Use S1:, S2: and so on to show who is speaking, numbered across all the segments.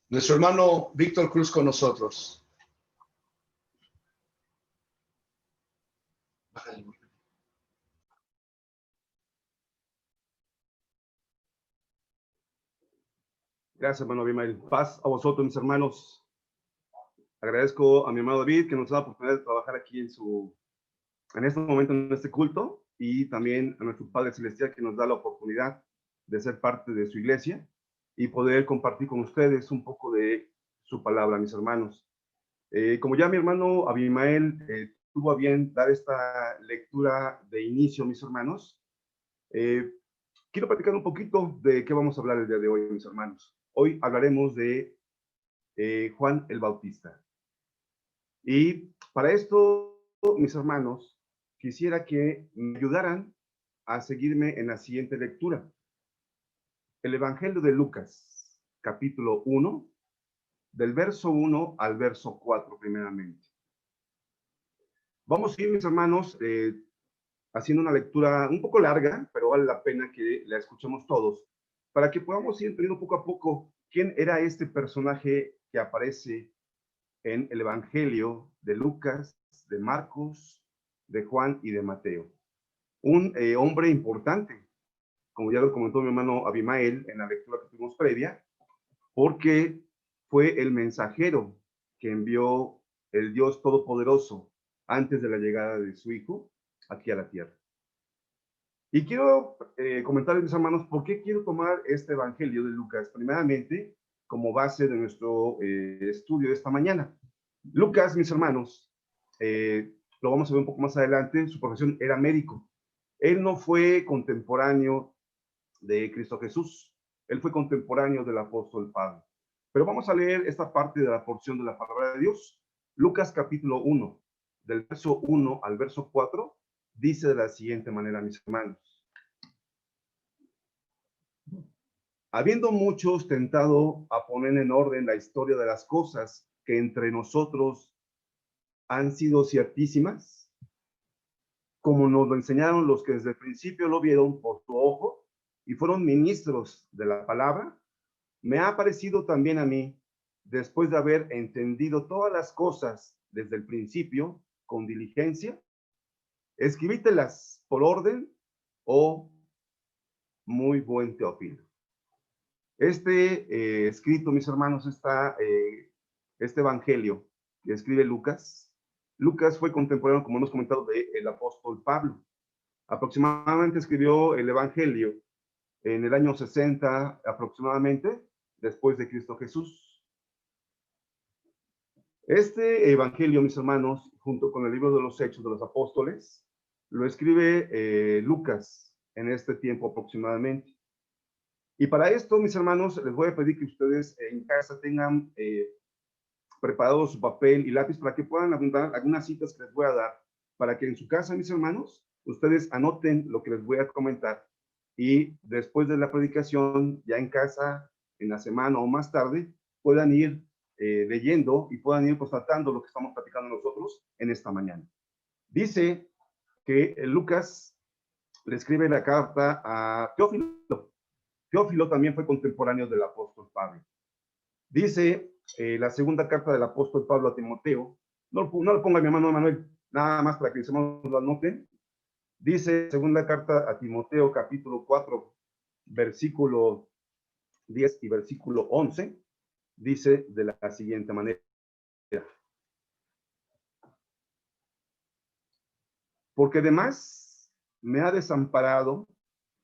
S1: Nuestro hermano Víctor Cruz con nosotros.
S2: Gracias, hermano Abimael. Paz a vosotros, mis hermanos. Agradezco a mi hermano David que nos da la oportunidad de trabajar aquí en este momento, en este culto, y también a nuestro Padre Celestial que nos da la oportunidad de ser parte de su iglesia y poder compartir con ustedes un poco de su palabra, mis hermanos. Como ya mi hermano Abimael tuvo a bien dar esta lectura de inicio, mis hermanos, quiero platicar un poquito de qué vamos a hablar el día de hoy, mis hermanos. Hoy hablaremos de Juan el Bautista. Y para esto, mis hermanos, quisiera que me ayudaran a seguirme en la siguiente lectura. El Evangelio de Lucas, capítulo 1, del verso 1 al verso 4, primeramente. Vamos a ir, mis hermanos, haciendo una lectura un poco larga, pero vale la pena que la escuchemos todos, para que podamos ir entendiendo poco a poco quién era este personaje que aparece en el Evangelio de Lucas, de Marcos, de Juan y de Mateo. Un hombre importante, como ya lo comentó mi hermano Abimael en la lectura que tuvimos previa, porque fue el mensajero que envió el Dios Todopoderoso antes de la llegada de su Hijo aquí a la tierra. Y quiero comentarles, mis hermanos, por qué quiero tomar este Evangelio de Lucas, primeramente, como base de nuestro estudio de esta mañana. Lucas, mis hermanos, lo vamos a ver un poco más adelante, su profesión era médico. Él no fue contemporáneo de Cristo Jesús, él fue contemporáneo del apóstol Pablo. Pero vamos a leer esta parte de la porción de la palabra de Dios. Lucas capítulo 1, del verso 1 al verso 4, dice de la siguiente manera, mis hermanos. Habiendo muchos tentado a poner en orden la historia de las cosas que entre nosotros han sido ciertísimas, como nos lo enseñaron los que desde el principio lo vieron por su ojo y fueron ministros de la palabra, me ha parecido también a mí, después de haber entendido todas las cosas desde el principio, con diligencia, escribítelas por orden, oh muy buen Teófilo. Este escrito, mis hermanos, está este evangelio que escribe Lucas. Lucas fue contemporáneo, como hemos comentado, del apóstol Pablo. Aproximadamente escribió el evangelio en el año 60, aproximadamente, después de Cristo Jesús. Este evangelio, mis hermanos, junto con el libro de los Hechos de los Apóstoles, lo escribe Lucas en este tiempo aproximadamente. Y para esto, mis hermanos, les voy a pedir que ustedes en casa tengan preparado su papel y lápiz para que puedan apuntar algunas citas que les voy a dar, para que en su casa, mis hermanos, ustedes anoten lo que les voy a comentar y después de la predicación, ya en casa, en la semana o más tarde, puedan ir leyendo y puedan ir constatando lo que estamos platicando nosotros en esta mañana. Dice que Lucas le escribe la carta a Teófilo. Teófilo también fue contemporáneo del apóstol Pablo. Dice la segunda carta del apóstol Pablo a Timoteo, no lo ponga mi hermano Manuel, nada más para que se lo anoten. Dice segunda carta a Timoteo, capítulo 4, versículo 10 y versículo 11, dice de la siguiente manera. Porque además me ha desamparado,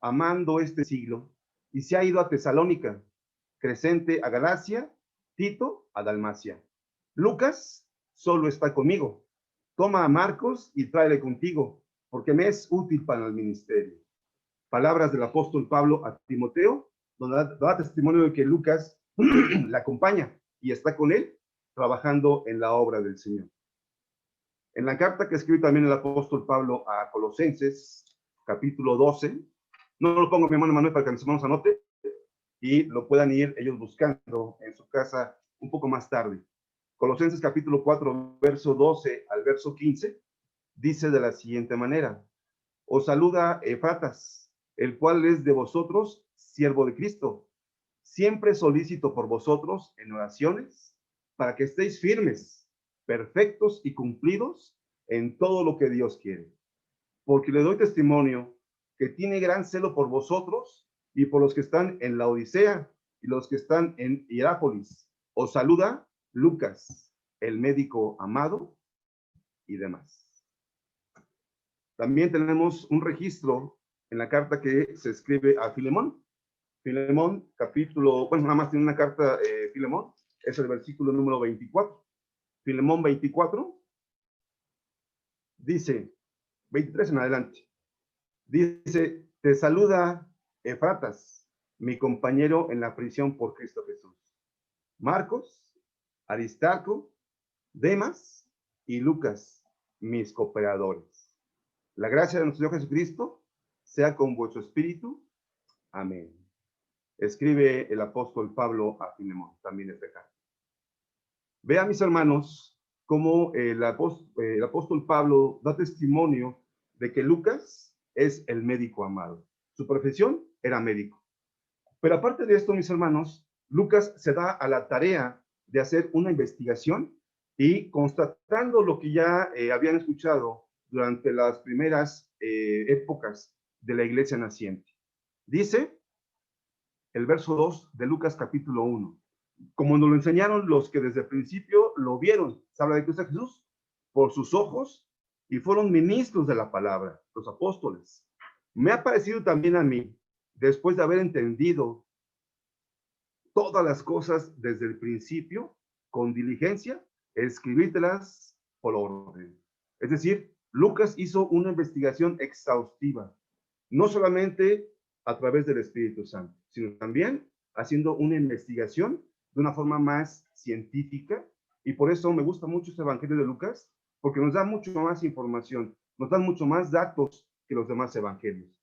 S2: amando este siglo, y se ha ido a Tesalónica, Crescente a Galacia, Tito a Dalmacia. Lucas solo está conmigo. Toma a Marcos y tráele contigo, porque me es útil para el ministerio. Palabras del apóstol Pablo a Timoteo, donde da testimonio de que Lucas la acompaña y está con él trabajando en la obra del Señor. En la carta que escribe también el apóstol Pablo a Colosenses, capítulo 12, no lo pongo mi hermano Manuel para que mis hermanos anoten y lo puedan ir ellos buscando en su casa un poco más tarde. Colosenses capítulo 4, verso 12 al verso 15, dice de la siguiente manera: os saluda Epafras, el cual es de vosotros, siervo de Cristo, siempre solícito por vosotros en oraciones, para que estéis firmes, perfectos y cumplidos en todo lo que Dios quiere. Porque le doy testimonio que tiene gran celo por vosotros y por los que están en la Odisea y los que están en Hierápolis. Os saluda Lucas, el médico amado, y demás. También tenemos un registro en la carta que se escribe a Filemón. Filemón, capítulo, bueno, nada más tiene una carta, Filemón, es el versículo número 24. Filemón 24, dice, 23 en adelante, dice, te saluda Efratas, mi compañero en la prisión por Cristo Jesús. Marcos, Aristarco, Demas y Lucas, mis cooperadores. La gracia de nuestro Señor Jesucristo sea con vuestro espíritu. Amén. Escribe el apóstol Pablo a Filemón, también esta carta. Vean, mis hermanos, cómo el apóstol Pablo da testimonio de que Lucas es el médico amado. Su profesión era médico. Pero aparte de esto, mis hermanos, Lucas se da a la tarea de hacer una investigación y constatando lo que ya habían escuchado durante las primeras épocas de la iglesia naciente. Dice el verso 2 de Lucas capítulo 1. Como nos lo enseñaron los que desde el principio lo vieron, se habla de Cristo Jesús, por sus ojos, y fueron ministros de la palabra, los apóstoles. Me ha parecido también a mí, después de haber entendido todas las cosas desde el principio, con diligencia, escribírtelas por orden. Es decir, Lucas hizo una investigación exhaustiva, no solamente a través del Espíritu Santo, sino también haciendo una investigación de una forma más científica, y por eso me gusta mucho este Evangelio de Lucas, porque nos da mucho más información, nos dan mucho más datos que los demás evangelios.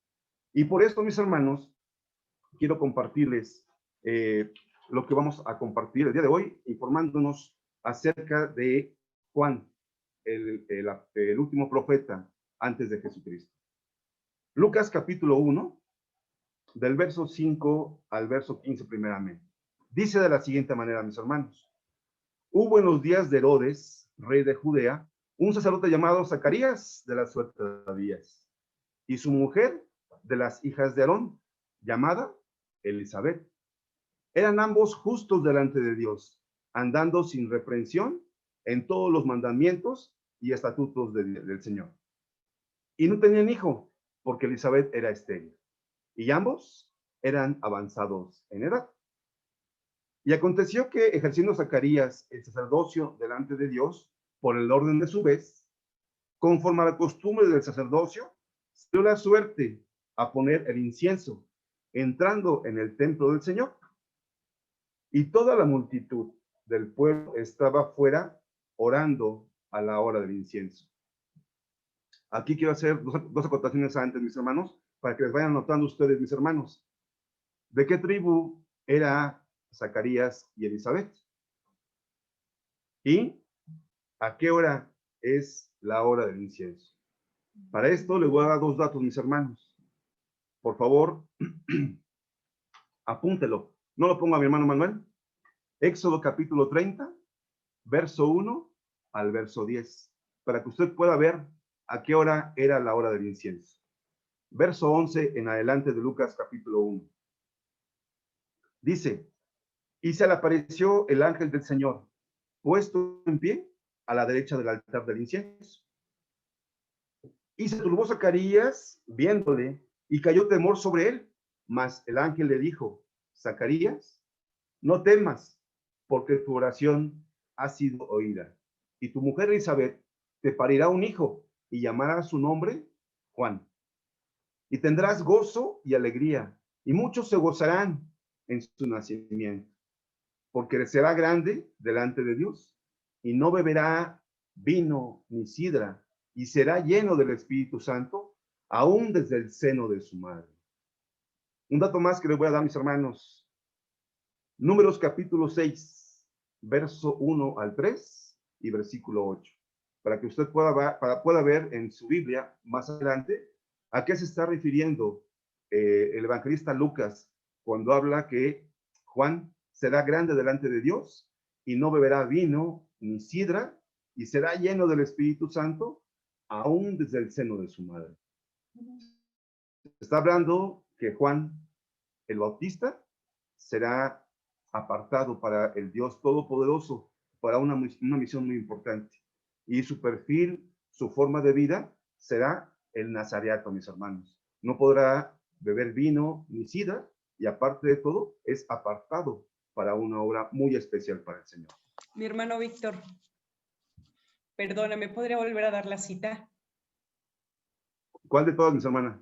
S2: Y por esto, mis hermanos, quiero compartirles lo que vamos a compartir el día de hoy, informándonos acerca de Juan, el último profeta antes de Jesucristo. Lucas capítulo 1, del verso 5 al verso 15 primeramente. Dice de la siguiente manera, mis hermanos. Hubo en los días de Herodes, rey de Judea, un sacerdote llamado Zacarías de la suerte de Abías, y su mujer de las hijas de Aarón, llamada Elizabeth. Eran ambos justos delante de Dios, andando sin reprensión en todos los mandamientos y estatutos del Señor. Y no tenían hijo, porque Elizabeth era estéril, y ambos eran avanzados en edad. Y aconteció que, ejerciendo Zacarías el sacerdocio delante de Dios, por el orden de su vez, conforme a la costumbre del sacerdocio, se dio la suerte a poner el incienso, entrando en el templo del Señor. Y toda la multitud del pueblo estaba fuera orando a la hora del incienso. Aquí quiero hacer dos acotaciones antes, mis hermanos, para que les vayan notando ustedes, mis hermanos. ¿De qué tribu era Zacarías y Elizabeth? ¿Y a qué hora es la hora del incienso? Para esto les voy a dar dos datos, mis hermanos. Por favor, apúntelo. No lo ponga mi hermano Manuel. Éxodo capítulo 30, verso 1 al verso 10, para que usted pueda ver a qué hora era la hora del incienso. Verso 11 en adelante de Lucas capítulo 1. Dice, y se le apareció el ángel del Señor, puesto en pie a la derecha del altar del incienso. Y se turbó Zacarías viéndole, y cayó temor sobre él. Mas el ángel le dijo, Zacarías, no temas, porque tu oración ha sido oída. Y tu mujer Elizabeth te parirá un hijo, y llamará su nombre Juan. Y tendrás gozo y alegría, y muchos se gozarán en su nacimiento, porque será grande delante de Dios, y no beberá vino ni sidra, y será lleno del Espíritu Santo, aún desde el seno de su madre. Un dato más que les voy a dar, mis hermanos. Números capítulo 6, verso 1 al 3 y versículo 8. Para que usted pueda ver en su Biblia más adelante a qué se está refiriendo el evangelista Lucas cuando habla que Juan será grande delante de Dios y no beberá vino ni sidra y será lleno del Espíritu Santo aún desde el seno de su madre. Está hablando que Juan el Bautista será apartado para el Dios Todopoderoso, para una misión muy importante. Y su perfil, su forma de vida será el nazareato, mis hermanos. No podrá beber vino ni sidra y aparte de todo es apartado para una obra muy especial para el Señor.
S3: Mi hermano Víctor, perdóname, ¿podría volver a dar la cita?
S2: ¿Cuál de todas, mis hermanas?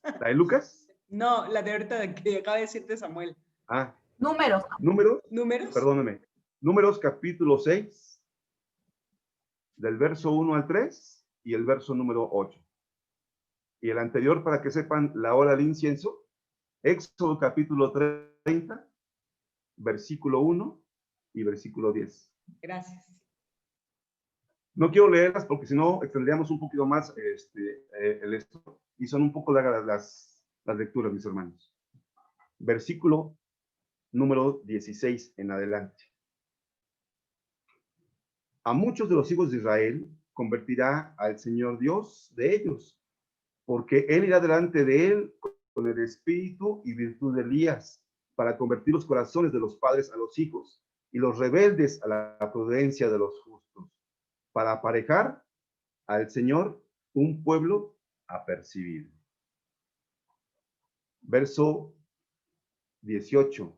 S2: ¿La de Lucas?
S3: No, la de ahorita que acaba de decirte Samuel.
S4: Números.
S3: ¿Números?
S2: Perdóneme. Números capítulo 6, del verso 1 al 3 y el verso número 8. Y el anterior, para que sepan la hora del incienso, Éxodo capítulo 30, versículo 1 y versículo 10.
S3: Gracias.
S2: No quiero leerlas porque si no extendríamos un poquito más el esto. Y son un poco largas las lecturas, mis hermanos. Versículo número 16 en adelante. A muchos de los hijos de Israel convertirá al Señor Dios de ellos, porque Él irá delante de él con el espíritu y virtud de Elías, para convertir los corazones de los padres a los hijos y los rebeldes a la prudencia de los justos, para aparejar al Señor un pueblo apercibido. Verso 18.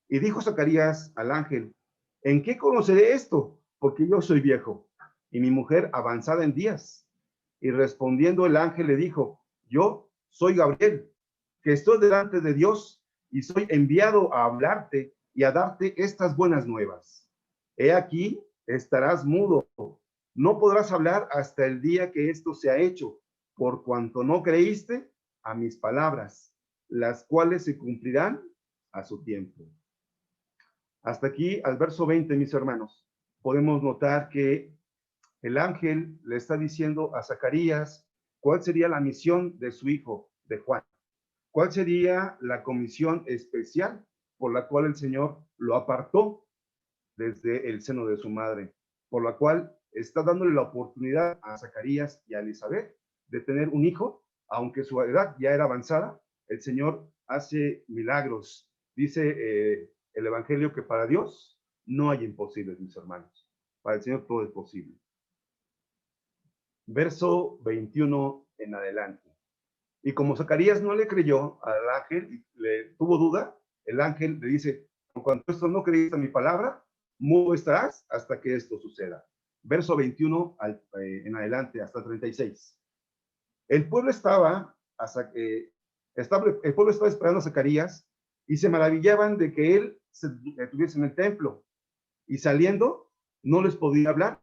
S2: Y dijo Zacarías al ángel: ¿en qué conoceré esto? Porque yo soy viejo y mi mujer avanzada en días. Y respondiendo el ángel le dijo: yo soy Gabriel, que estoy delante de Dios y soy enviado a hablarte y a darte estas buenas nuevas. He aquí, estarás mudo, no podrás hablar hasta el día que esto sea hecho, por cuanto no creíste a mis palabras, las cuales se cumplirán a su tiempo. Hasta aquí, al verso 20, mis hermanos, podemos notar que el ángel le está diciendo a Zacarías cuál sería la misión de su hijo, de Juan. ¿Cuál sería la comisión especial por la cual el Señor lo apartó desde el seno de su madre? Por la cual está dándole la oportunidad a Zacarías y a Elizabeth de tener un hijo, aunque su edad ya era avanzada. El Señor hace milagros. Dice el Evangelio que para Dios no hay imposibles, mis hermanos. Para el Señor todo es posible. Verso 21 en adelante. Y como Zacarías no le creyó al ángel y le tuvo duda, el ángel le dice: por cuanto esto no creíste a mi palabra, mudo estarás hasta que esto suceda. Verso 21 en adelante hasta 36. El pueblo estaba esperando a Zacarías y se maravillaban de que él se detuviese en el templo, y saliendo no les podía hablar,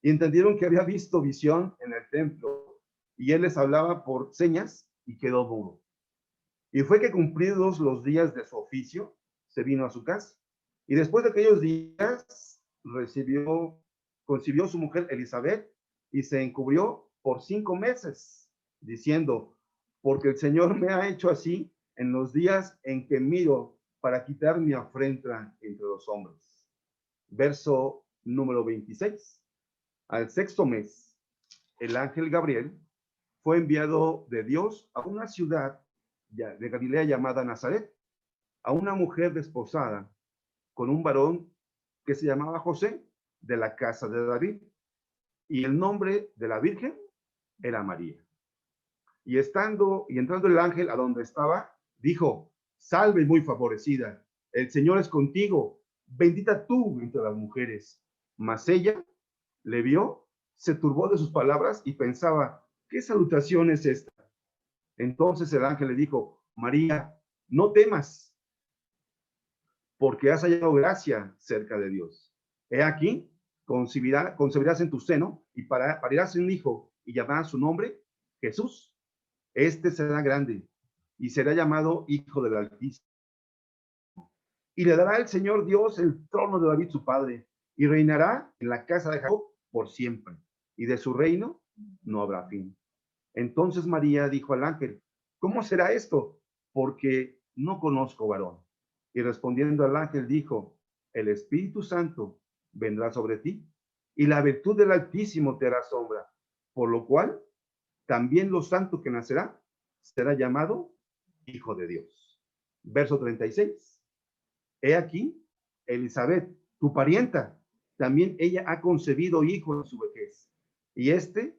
S2: y entendieron que había visto visión en el templo, y él les hablaba por señas y quedó mudo. Y fue que cumplidos los días de su oficio, se vino a su casa, y después de aquellos días concibió su mujer Elizabeth y se encubrió por 5 meses, diciendo: porque el Señor me ha hecho así en los días en que miro para quitar mi afrenta entre los hombres. Verso número 26. Al 6º mes, el ángel Gabriel fue enviado de Dios a una ciudad de Galilea llamada Nazaret, a una mujer desposada con un varón que se llamaba José, de la casa de David, y el nombre de la virgen era María. Y entrando el ángel a donde estaba, dijo: salve muy favorecida, el Señor es contigo, bendita tú entre las mujeres. Mas ella le vio, se turbó de sus palabras y pensaba: ¿qué salutación es esta? Entonces el ángel le dijo: María, no temas, porque has hallado gracia cerca de Dios. He aquí, concebirás en tu seno y parirás un hijo y llamarás su nombre Jesús. Este será grande y será llamado Hijo del Altísimo. Y le dará el Señor Dios el trono de David su padre, y reinará en la casa de Jacob por siempre, y de su reino no habrá fin. Entonces María dijo al ángel: ¿cómo será esto? Porque no conozco varón. Y respondiendo al ángel dijo, el Espíritu Santo vendrá sobre ti, y la virtud del Altísimo te hará sombra, por lo cual también lo santo que nacerá será llamado Hijo de Dios. Verso 36. He aquí, Elizabeth, tu parienta, también ella ha concebido hijo en su vejez, y este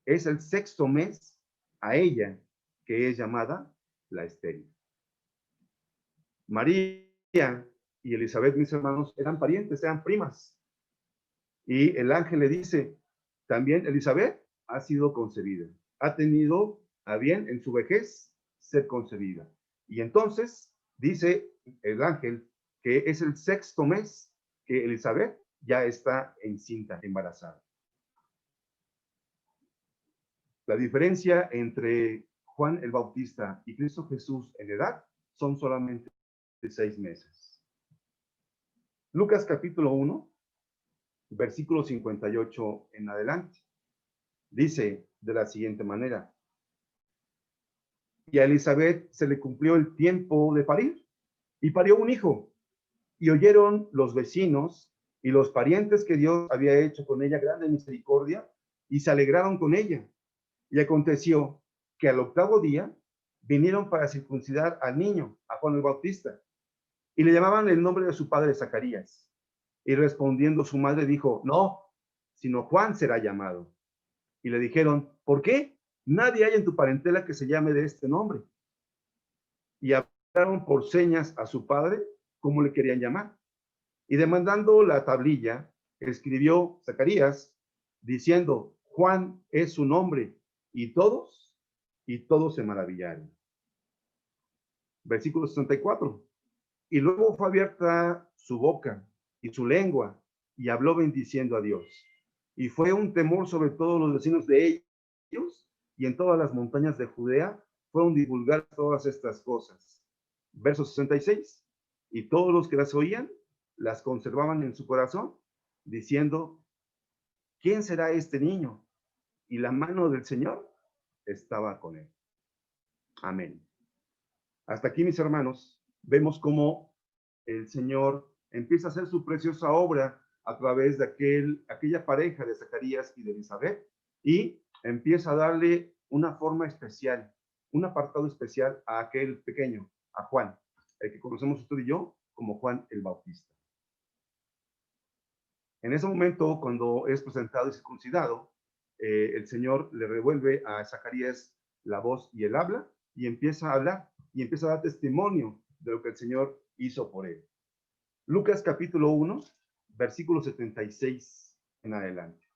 S2: es el 6º mes a ella, que es llamada la estéril. María y Elizabeth, mis hermanos, eran parientes, eran primas. Y el ángel le dice, también Elizabeth ha sido concebida, ha tenido a bien en su vejez ser concebida. Y entonces dice el ángel que es el 6º mes que Elizabeth ya está encinta, embarazada. La diferencia entre Juan el Bautista y Cristo Jesús en edad son solamente 6 meses. Lucas capítulo 1, versículo 58 en adelante. Dice de la siguiente manera: y a Elizabeth se le cumplió el tiempo de parir, y parió un hijo. Y oyeron los vecinos y los parientes que Dios había hecho con ella grande misericordia, y se alegraron con ella. Y aconteció que al 8º día vinieron para circuncidar al niño, a Juan el Bautista, y le llamaban el nombre de su padre Zacarías. Y respondiendo su madre dijo, no, sino Juan será llamado. Y le dijeron, ¿por qué? Nadie hay en tu parentela que se llame de este nombre. Y hablaron por señas a su padre cómo le querían llamar. Y demandando la tablilla, escribió Zacarías, diciendo, Juan es su nombre. Y todos se maravillaron. Versículo 64. Y luego fue abierta su boca y su lengua, y habló bendiciendo a Dios. Y fue un temor sobre todos los vecinos de ellos, y en todas las montañas de Judea fueron divulgar todas estas cosas. Verso 66. Y todos los que las oían, las conservaban en su corazón, diciendo, ¿quién será este niño? Y la mano del Señor estaba con él. Amén. Hasta aquí, mis hermanos, vemos cómo el Señor empieza a hacer su preciosa obra a través de aquella pareja de Zacarías y de Elizabeth, y empieza a darle una forma especial, un apartado especial a aquel pequeño, a Juan, el que conocemos usted y yo como Juan el Bautista. En ese momento, cuando es presentado y circuncidado, el Señor le revuelve a Zacarías la voz y el habla, y empieza a hablar, y empieza a dar testimonio de lo que el Señor hizo por él. Lucas capítulo 1, versículo 76 en adelante.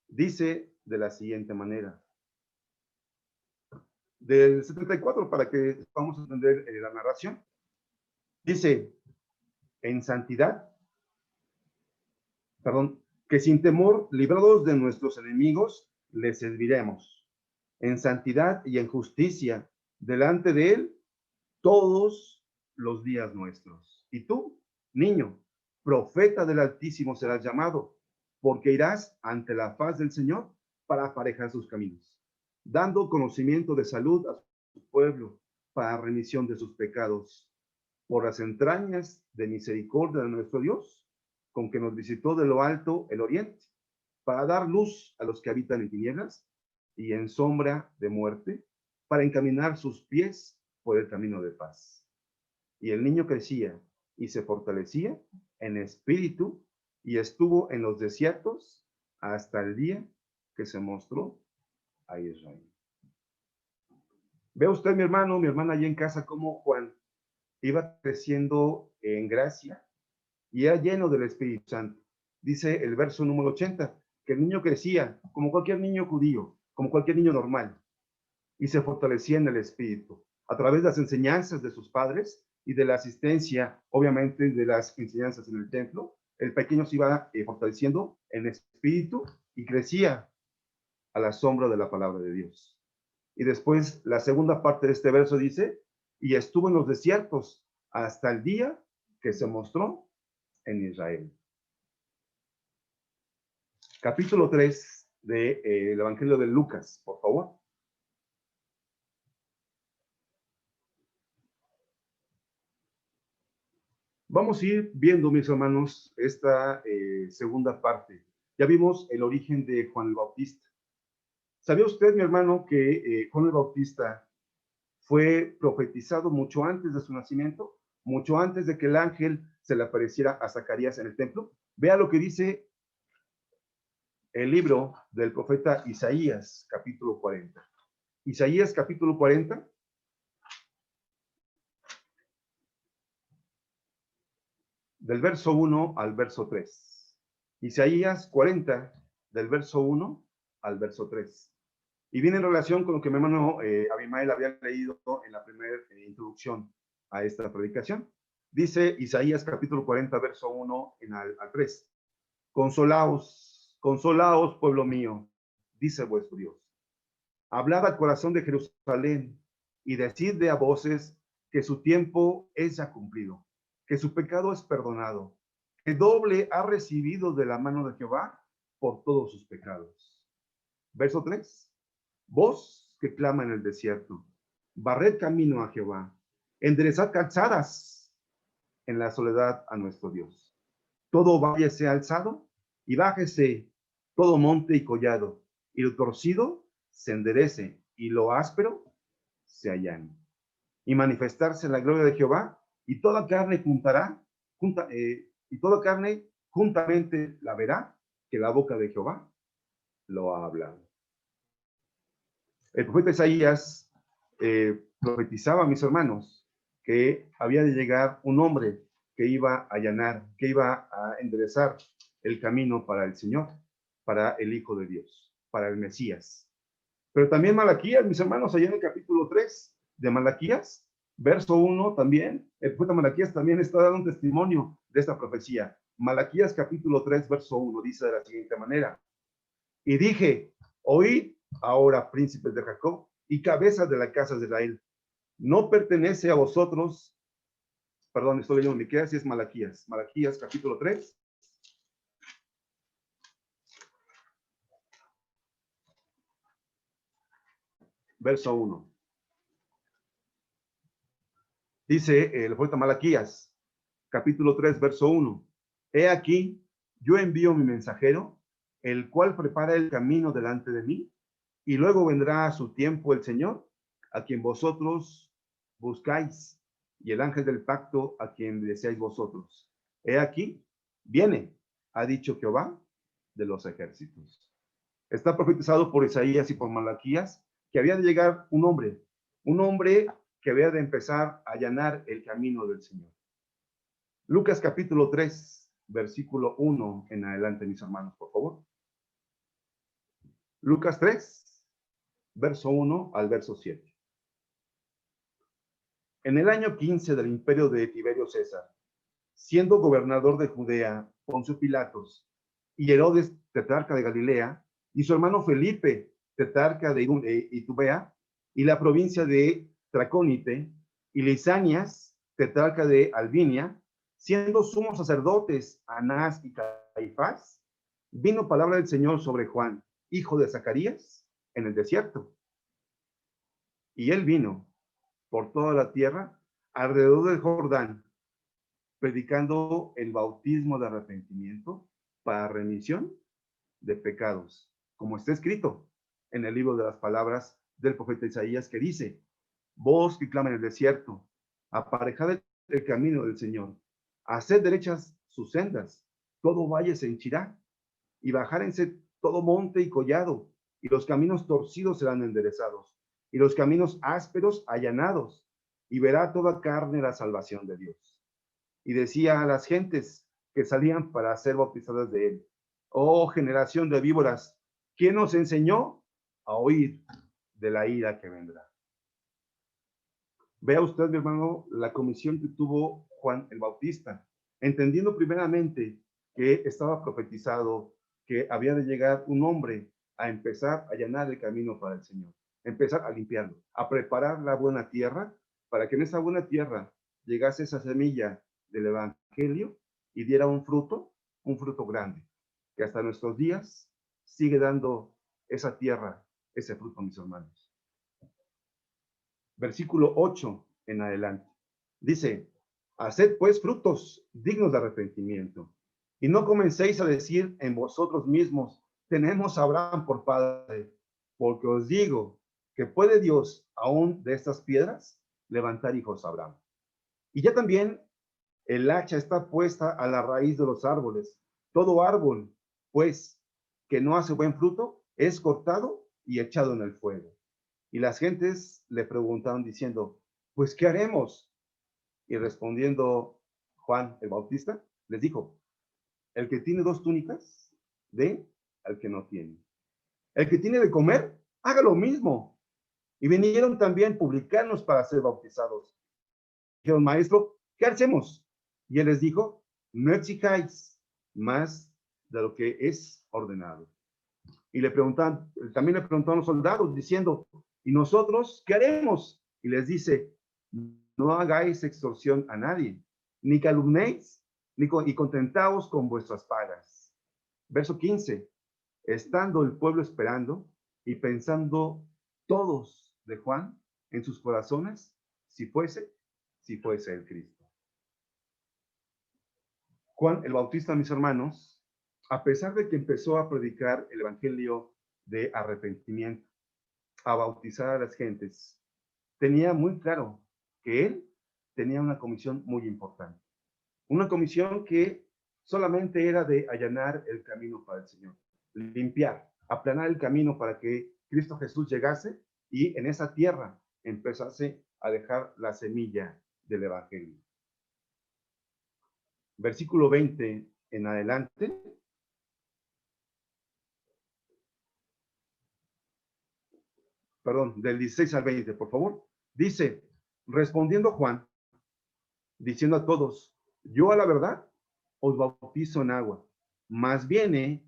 S2: Dice de la siguiente manera. Del 74, para que podamos entender la narración. Dice, en santidad, que sin temor, librados de nuestros enemigos, les serviremos. En santidad y en justicia, delante de él, todos los días nuestros. Y tú, niño, profeta del Altísimo serás llamado, porque irás ante la faz del Señor para aparejar sus caminos, dando conocimiento de salud a su pueblo para remisión de sus pecados, por las entrañas de misericordia de nuestro Dios, con que nos visitó de lo alto el oriente, para dar luz a los que habitan en tinieblas y en sombra de muerte, para encaminar sus pies por el camino de paz. Y el niño crecía y se fortalecía en espíritu, y estuvo en los desiertos hasta el día que se mostró a Israel. Ve usted, mi hermano, mi hermana, allí en casa, cómo Juan iba creciendo en gracia y era lleno del Espíritu Santo. Dice el verso número 80, que el niño crecía como cualquier niño judío, como cualquier niño normal, y se fortalecía en el Espíritu, a través de las enseñanzas de sus padres y de la asistencia, obviamente, de las enseñanzas en el templo. El pequeño se iba fortaleciendo en espíritu y crecía a la sombra de la palabra de Dios. Y después, la segunda parte de este verso dice, y estuvo en los desiertos hasta el día que se mostró en Israel. Capítulo 3 del Evangelio de Lucas, por favor. Vamos a ir viendo, mis hermanos, esta segunda parte. Ya vimos el origen de Juan el Bautista. ¿Sabía usted, mi hermano, que Juan el Bautista fue profetizado mucho antes de su nacimiento? Mucho antes de que el ángel se le apareciera a Zacarías en el templo. Vea lo que dice el libro del profeta Isaías, capítulo 40. Isaías, capítulo 40. Del verso 1 al verso 3. Isaías 40, del verso 1 al verso 3. Y viene en relación con lo que mi hermano Abimael había leído en la primera introducción a esta predicación. Dice Isaías capítulo 40, verso 1 al 3. Consolaos, consolaos, pueblo mío, dice vuestro Dios. Hablad al corazón de Jerusalén y decidle a voces que su tiempo es ya cumplido, que su pecado es perdonado, que doble ha recibido de la mano de Jehová por todos sus pecados. Verso 3. Voz que clama en el desierto, barred camino a Jehová, enderezad calzadas en la soledad a nuestro Dios. Todo valle sea alzado y bájese todo monte y collado, y lo torcido se enderece y lo áspero se allane. Y manifestarse la gloria de Jehová, y toda carne y toda carne juntamente la verá, que la boca de Jehová lo ha hablado. El profeta Isaías profetizaba a mis hermanos que había de llegar un hombre que iba a allanar, que iba a enderezar el camino para el Señor, para el Hijo de Dios, para el Mesías. Pero también Malaquías, mis hermanos, allá en el capítulo 3 de Malaquías, verso 1 también, el profeta Malaquías también está dando un testimonio de esta profecía. Malaquías capítulo 3, verso 1, dice de la siguiente manera: y dije, oíd ahora, príncipes de Jacob y cabezas de la casa de Israel, no pertenece a vosotros, perdón, estoy leyendo Miqueas y es Malaquías, Malaquías capítulo 3, verso 1. Dice el profeta Malaquías, capítulo 3, verso 1. He aquí, yo envío mi mensajero, el cual prepara el camino delante de mí, y luego vendrá a su tiempo el Señor, a quien vosotros buscáis, y el ángel del pacto a quien deseáis vosotros. He aquí, viene, ha dicho Jehová de los ejércitos. Está profetizado por Isaías y por Malaquías que había de llegar un hombre que había de empezar a allanar el camino del Señor. Lucas capítulo 3, versículo 1 en adelante, mis hermanos, por favor. Lucas 3, verso 1 al verso 7. En el año 15 del imperio de Tiberio César, siendo gobernador de Judea, Poncio Pilatos, y Herodes, tetrarca de Galilea, y su hermano Felipe, tetrarca de Itubea, y la provincia de Tracónite, y Lisanias, tetrarca de Albinia, siendo sumos sacerdotes Anás y Caifás, vino palabra del Señor sobre Juan, hijo de Zacarías, en el desierto. Y él vino por toda la tierra, alrededor del Jordán, predicando el bautismo de arrepentimiento para remisión de pecados, como está escrito en el libro de las palabras del profeta Isaías, que dice: voz que clama en el desierto, aparejad el camino del Señor, haced derechas sus sendas, todo valle se henchirá, y bajárense todo monte y collado, y los caminos torcidos serán enderezados, y los caminos ásperos allanados, y verá toda carne la salvación de Dios. Y decía a las gentes que salían para ser bautizadas de él: oh generación de víboras, ¿quién nos enseñó a oír de la ira que vendrá? Vea usted, mi hermano, la comisión que tuvo Juan el Bautista, entendiendo primeramente que estaba profetizado que había de llegar un hombre a empezar a allanar el camino para el Señor, empezar a limpiarlo, a preparar la buena tierra, para que en esa buena tierra llegase esa semilla del evangelio y diera un fruto grande, que hasta nuestros días sigue dando esa tierra, ese fruto, mis hermanos. Versículo 8 en adelante. Dice: Haced pues frutos dignos de arrepentimiento. Y no comencéis a decir en vosotros mismos, tenemos a Abraham por padre, porque os digo que puede Dios aún de estas piedras levantar hijos a Abraham. Y ya también el hacha está puesta a la raíz de los árboles. Todo árbol, pues, que no hace buen fruto, es cortado y echado en el fuego. Y las gentes le preguntaron diciendo, pues, ¿qué haremos? Y respondiendo Juan el Bautista, les dijo, el que tiene 2 túnicas, dé al que no tiene. El que tiene de comer, haga lo mismo. Y vinieron también publicanos para ser bautizados. Dijeron, maestro, ¿qué hacemos? Y él les dijo, no exijáis más de lo que es ordenado. Y también le preguntaron a los soldados diciendo, ¿y nosotros qué haremos? Y les dice, no hagáis extorsión a nadie, ni calumnéis, y contentaos con vuestras pagas. Verso 15, estando el pueblo esperando y pensando todos de Juan en sus corazones, si fuese el Cristo. Juan el Bautista, mis hermanos, a pesar de que empezó a predicar el evangelio de arrepentimiento, a bautizar a las gentes, tenía muy claro que él tenía una comisión muy importante. Una comisión que solamente era de allanar el camino para el Señor, limpiar, aplanar el camino para que Cristo Jesús llegase y en esa tierra empezase a dejar la semilla del evangelio. Versículo 20 en adelante. Perdón, del 16 al 20, por favor. Dice, respondiendo Juan, diciendo a todos, yo a la verdad os bautizo en agua, mas viene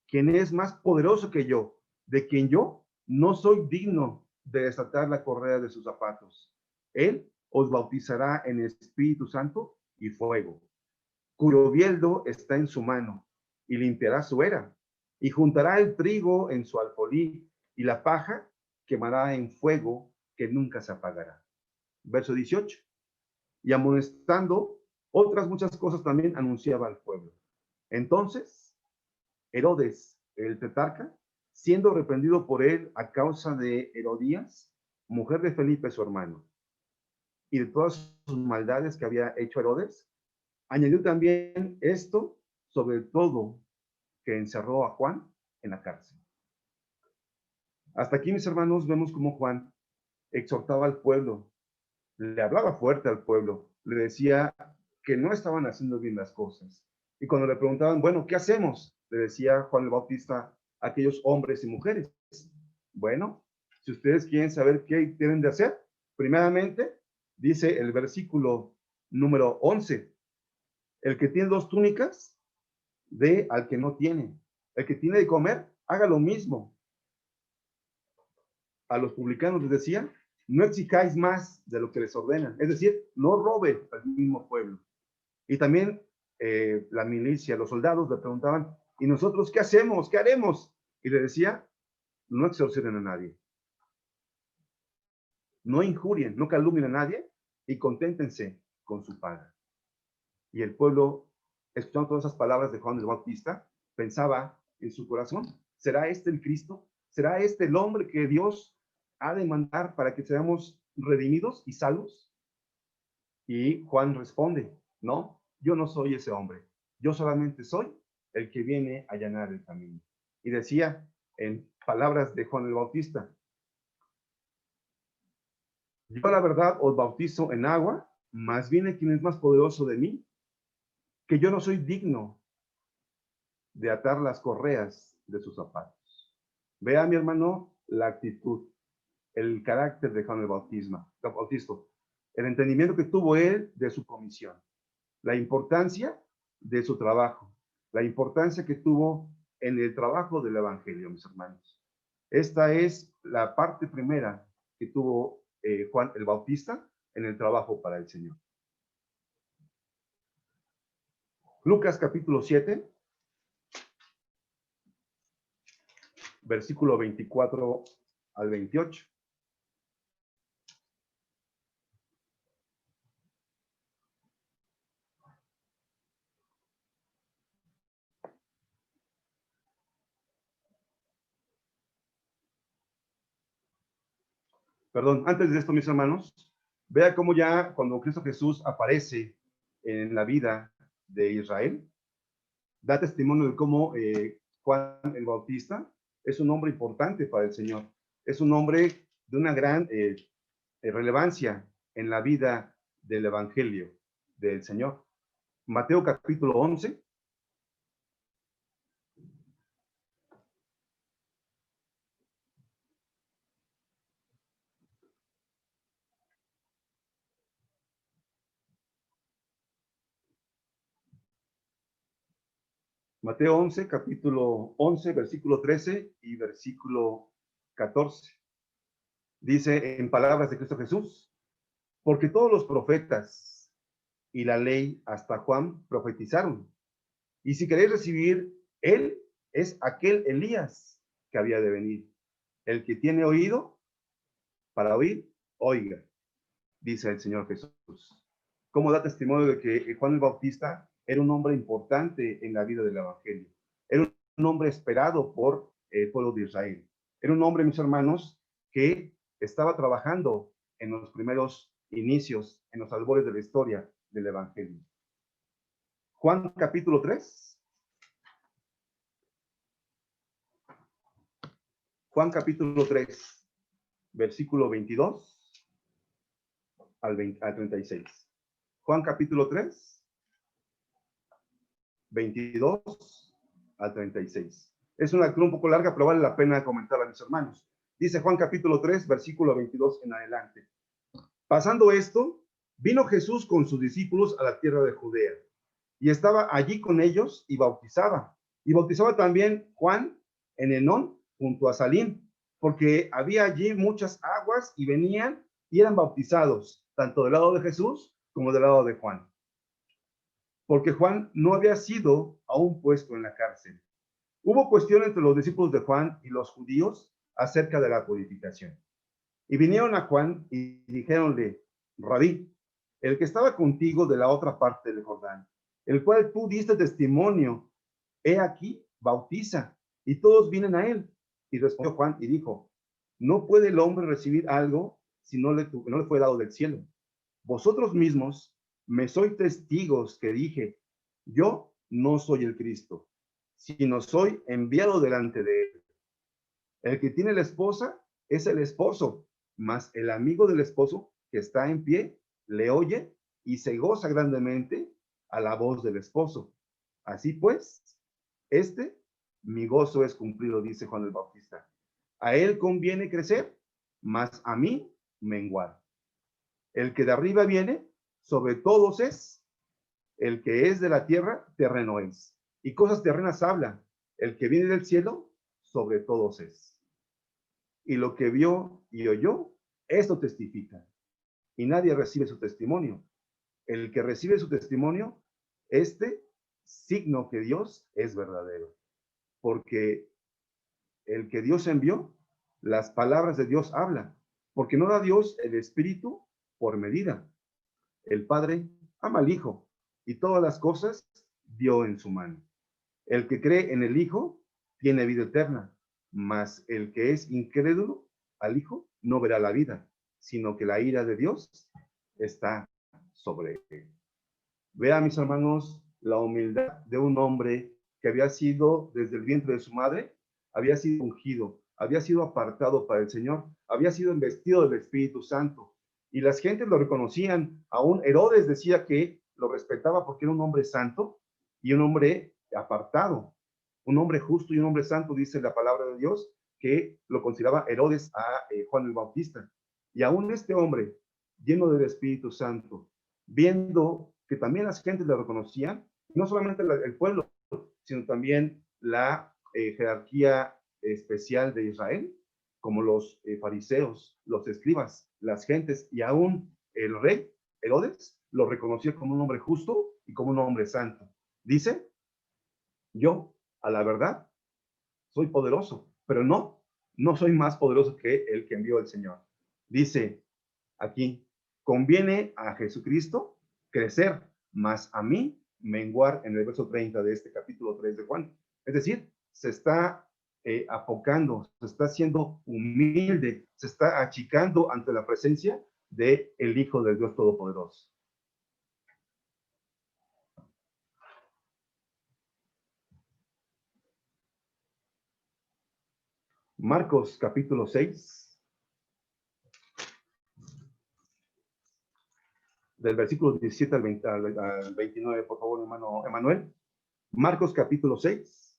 S2: quien es más poderoso que yo, de quien yo no soy digno de desatar la correa de sus zapatos. Él os bautizará en Espíritu Santo y fuego, cuyo bieldo está en su mano, y limpiará su era, y juntará el trigo en su alfolí, y la paja quemará en fuego que nunca se apagará. Verso 18. Y amonestando otras muchas cosas también anunciaba al pueblo. Entonces, Herodes, el tetrarca, siendo reprendido por él a causa de Herodías, mujer de Felipe, su hermano, y de todas sus maldades que había hecho Herodes, añadió también esto sobre todo que encerró a Juan en la cárcel. Hasta aquí, mis hermanos, vemos cómo Juan exhortaba al pueblo, le hablaba fuerte al pueblo, le decía que no estaban haciendo bien las cosas. Y cuando le preguntaban, bueno, ¿qué hacemos? Le decía Juan el Bautista a aquellos hombres y mujeres. Bueno, si ustedes quieren saber qué tienen de hacer, primeramente, dice el versículo número 11, el que tiene 2 túnicas, dé al que no tiene. El que tiene de comer, haga lo mismo. A los publicanos les decía, no exijáis más de lo que les ordenan. Es decir, no robe al mismo pueblo. Y también la milicia, los soldados le preguntaban, ¿y nosotros qué hacemos? ¿Qué haremos? Y le decía, no extorsionen a nadie. No injurien, no calumnien a nadie y conténtense con su paga. Y el pueblo, escuchando todas esas palabras de Juan el Bautista, pensaba en su corazón, ¿será este el Cristo? ¿Será este el hombre que Dios ha de mandar para que seamos redimidos y salvos? Y Juan responde, no, yo no soy ese hombre, yo solamente soy el que viene a allanar el camino. Y decía en palabras de Juan el Bautista, yo la verdad os bautizo en agua, mas viene quien es más poderoso de mí, que yo no soy digno de atar las correas de sus zapatos. Vea, mi hermano, la actitud, el carácter de Juan el Bautista, el entendimiento que tuvo él de su comisión, la importancia de su trabajo, la importancia que tuvo en el trabajo del evangelio, mis hermanos. Esta es la parte primera que tuvo Juan el Bautista en el trabajo para el Señor. Lucas capítulo 7, versículo 24 al 28. Perdón, antes de esto, mis hermanos, vea cómo ya cuando Cristo Jesús aparece en la vida de Israel, da testimonio de cómo Juan el Bautista es un hombre importante para el Señor. Es un hombre de una gran relevancia en la vida del Evangelio del Señor. Mateo capítulo 11. Mateo 11, capítulo 11, versículo 13 y versículo 14. Dice en palabras de Cristo Jesús, porque todos los profetas y la ley hasta Juan profetizaron. Y si queréis recibir, él es aquel Elías que había de venir. El que tiene oído para oír, oiga, dice el Señor Jesús. Como da testimonio de que Juan el Bautista era un hombre importante en la vida del Evangelio. Era un hombre esperado por el pueblo de Israel. Era un hombre, mis hermanos, que estaba trabajando en los primeros inicios, en los albores de la historia del Evangelio. Juan capítulo 3. Juan capítulo 3, versículo 22 al 36. Juan capítulo 3, 22 al 36. Es una lectura un poco larga, pero vale la pena comentarla a mis hermanos. Dice Juan capítulo 3, versículo 22 en adelante. Pasando esto, vino Jesús con sus discípulos a la tierra de Judea, y estaba allí con ellos y bautizaba. Y bautizaba también Juan en Enón, junto a Salim, porque había allí muchas aguas y venían y eran bautizados, tanto del lado de Jesús como del lado de Juan. Porque Juan no había sido aún puesto en la cárcel. Hubo cuestión entre los discípulos de Juan y los judíos acerca de la purificación. Y vinieron a Juan y dijéronle, Rabí, el que estaba contigo de la otra parte del Jordán, el cual tú diste testimonio, he aquí, bautiza, y todos vienen a él. Y respondió Juan y dijo, no puede el hombre recibir algo si no le fue dado del cielo. Vosotros mismos me sois testigos que dije, yo no soy el Cristo, sino soy enviado delante de él. El que tiene la esposa es el esposo, mas el amigo del esposo que está en pie le oye y se goza grandemente a la voz del esposo. Así pues, mi gozo es cumplido, dice Juan el Bautista. A él conviene crecer, mas a mí menguar. El que de arriba viene, sobre todos es. El que es de la tierra, terreno es. Y cosas terrenas habla. El que viene del cielo, sobre todos es. Y lo que vio y oyó, esto testifica. Y nadie recibe su testimonio. El que recibe su testimonio, signo que Dios es verdadero. Porque el que Dios envió, las palabras de Dios habla. Porque no da Dios el Espíritu por medida. El Padre ama al Hijo y todas las cosas dio en su mano. El que cree en el Hijo tiene vida eterna, mas el que es incrédulo al Hijo no verá la vida, sino que la ira de Dios está sobre él. Vea, mis hermanos, la humildad de un hombre que había sido desde el vientre de su madre, había sido ungido, había sido apartado para el Señor, había sido investido del Espíritu Santo, y las gentes lo reconocían. Aún Herodes decía que lo respetaba porque era un hombre santo y un hombre apartado, un hombre justo y un hombre santo, dice la palabra de Dios, que lo consideraba Herodes a Juan el Bautista. Y aún este hombre, lleno del Espíritu Santo, viendo que también las gentes le reconocían, no solamente el pueblo, sino también la jerarquía especial de Israel, como los fariseos, los escribas, las gentes, y aún el rey Herodes lo reconoció como un hombre justo y como un hombre santo. Dice, yo, a la verdad, soy poderoso, pero no soy más poderoso que el que envió el Señor. Dice aquí, conviene a Jesucristo crecer, más a mí menguar, en el verso 30 de este capítulo 3 de Juan. Es decir, se está apocando, se está haciendo humilde, se está achicando ante la presencia del Hijo del Dios Todopoderoso. Marcos capítulo 6, del versículo 17 al 29, por favor, hermano Emanuel. Marcos capítulo 6,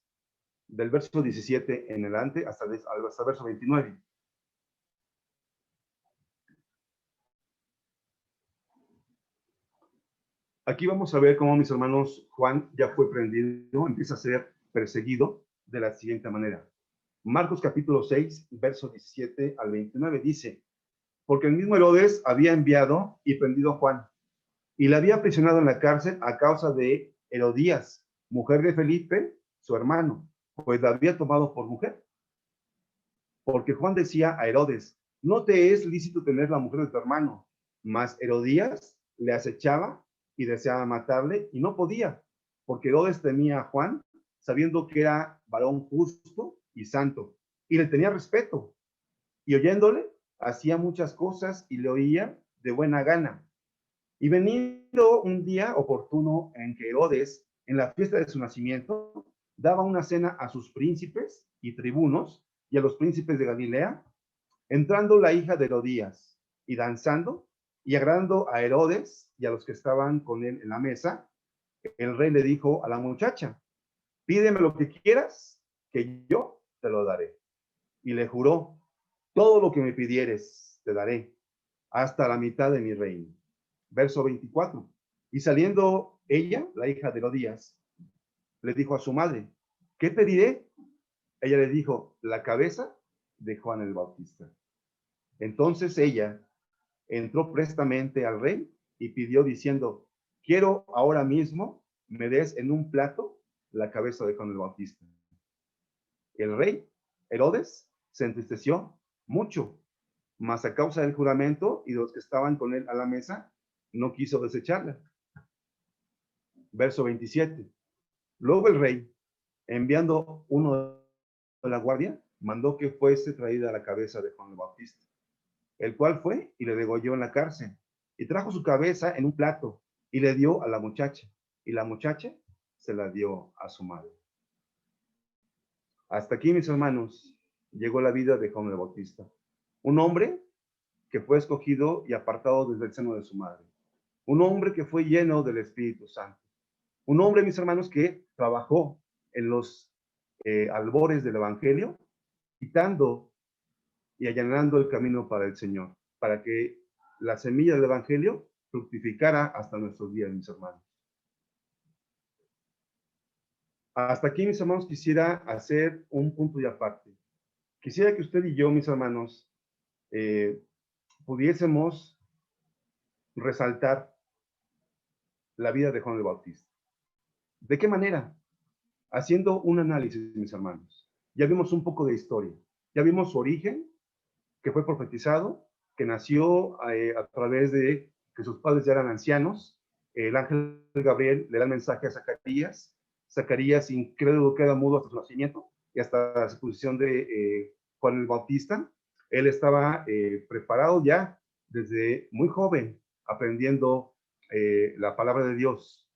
S2: del verso 17 en adelante hasta el verso 29. Aquí vamos a ver cómo, mis hermanos, Juan ya fue prendido, empieza a ser perseguido de la siguiente manera. Marcos capítulo 6, verso 17 al 29 dice: porque el mismo Herodes había enviado y prendido a Juan, y le había aprisionado en la cárcel a causa de Herodías, mujer de Felipe, su hermano, pues la había tomado por mujer. Porque Juan decía a Herodes: no te es lícito tener la mujer de tu hermano. Mas Herodías le acechaba y deseaba matarle, y no podía, porque Herodes temía a Juan, sabiendo que era varón justo y santo, y le tenía respeto, y oyéndole, hacía muchas cosas y le oía de buena gana. Y venido un día oportuno en que Herodes, en la fiesta de su nacimiento, daba una cena a sus príncipes y tribunos y a los príncipes de Galilea, entrando la hija de Herodías y danzando y agradando a Herodes y a los que estaban con él en la mesa, el rey le dijo a la muchacha: pídeme lo que quieras, que yo te lo daré. Y le juró: todo lo que me pidieres te daré, hasta la mitad de mi reino. Verso 24. Y saliendo ella, la hija de Herodías, le dijo a su madre: ¿qué pediré? Ella le dijo: la cabeza de Juan el Bautista. Entonces ella entró prestamente al rey y pidió diciendo: quiero ahora mismo me des en un plato la cabeza de Juan el Bautista. El rey Herodes se entristeció mucho, mas a causa del juramento y de los que estaban con él a la mesa, no quiso desecharla. Verso 27. Luego el rey, enviando uno de la guardia, mandó que fuese traída la cabeza de Juan el Bautista, el cual fue y le degolló en la cárcel, y trajo su cabeza en un plato, y le dio a la muchacha, y la muchacha se la dio a su madre. Hasta aquí, mis hermanos, llegó la vida de Juan el Bautista, un hombre que fue escogido y apartado desde el seno de su madre, un hombre que fue lleno del Espíritu Santo, un hombre, mis hermanos, que trabajó en los albores del Evangelio, quitando y allanando el camino para el Señor, para que la semilla del Evangelio fructificara hasta nuestros días, mis hermanos. Hasta aquí, mis hermanos, quisiera hacer un punto y aparte. Quisiera que usted y yo, mis hermanos, pudiésemos resaltar la vida de Juan el Bautista. ¿De qué manera? Haciendo un análisis, mis hermanos. Ya vimos un poco de historia. Ya vimos su origen, que fue profetizado, que nació a través de que sus padres ya eran ancianos. El ángel Gabriel le da el mensaje a Zacarías. Zacarías, incrédulo, queda mudo hasta su nacimiento y hasta la exposición de Juan el Bautista. Él estaba preparado ya desde muy joven, aprendiendo la palabra de Dios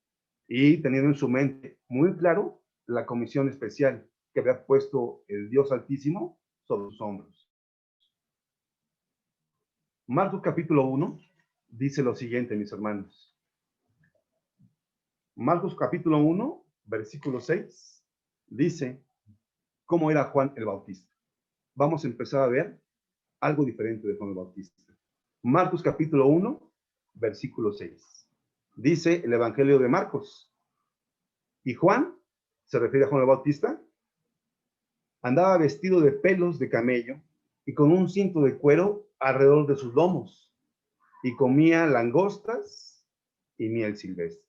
S2: y teniendo en su mente muy claro la comisión especial que había puesto el Dios Altísimo sobre sus hombros. Marcos capítulo 1 dice lo siguiente, mis hermanos. Marcos capítulo 1, versículo 6, dice cómo era Juan el Bautista. Vamos a empezar a ver algo diferente de Juan el Bautista. Marcos capítulo 1, versículo 6. Dice el Evangelio de Marcos: y Juan, se refiere a Juan el Bautista, andaba vestido de pelos de camello y con un cinto de cuero alrededor de sus lomos, y comía langostas y miel silvestre.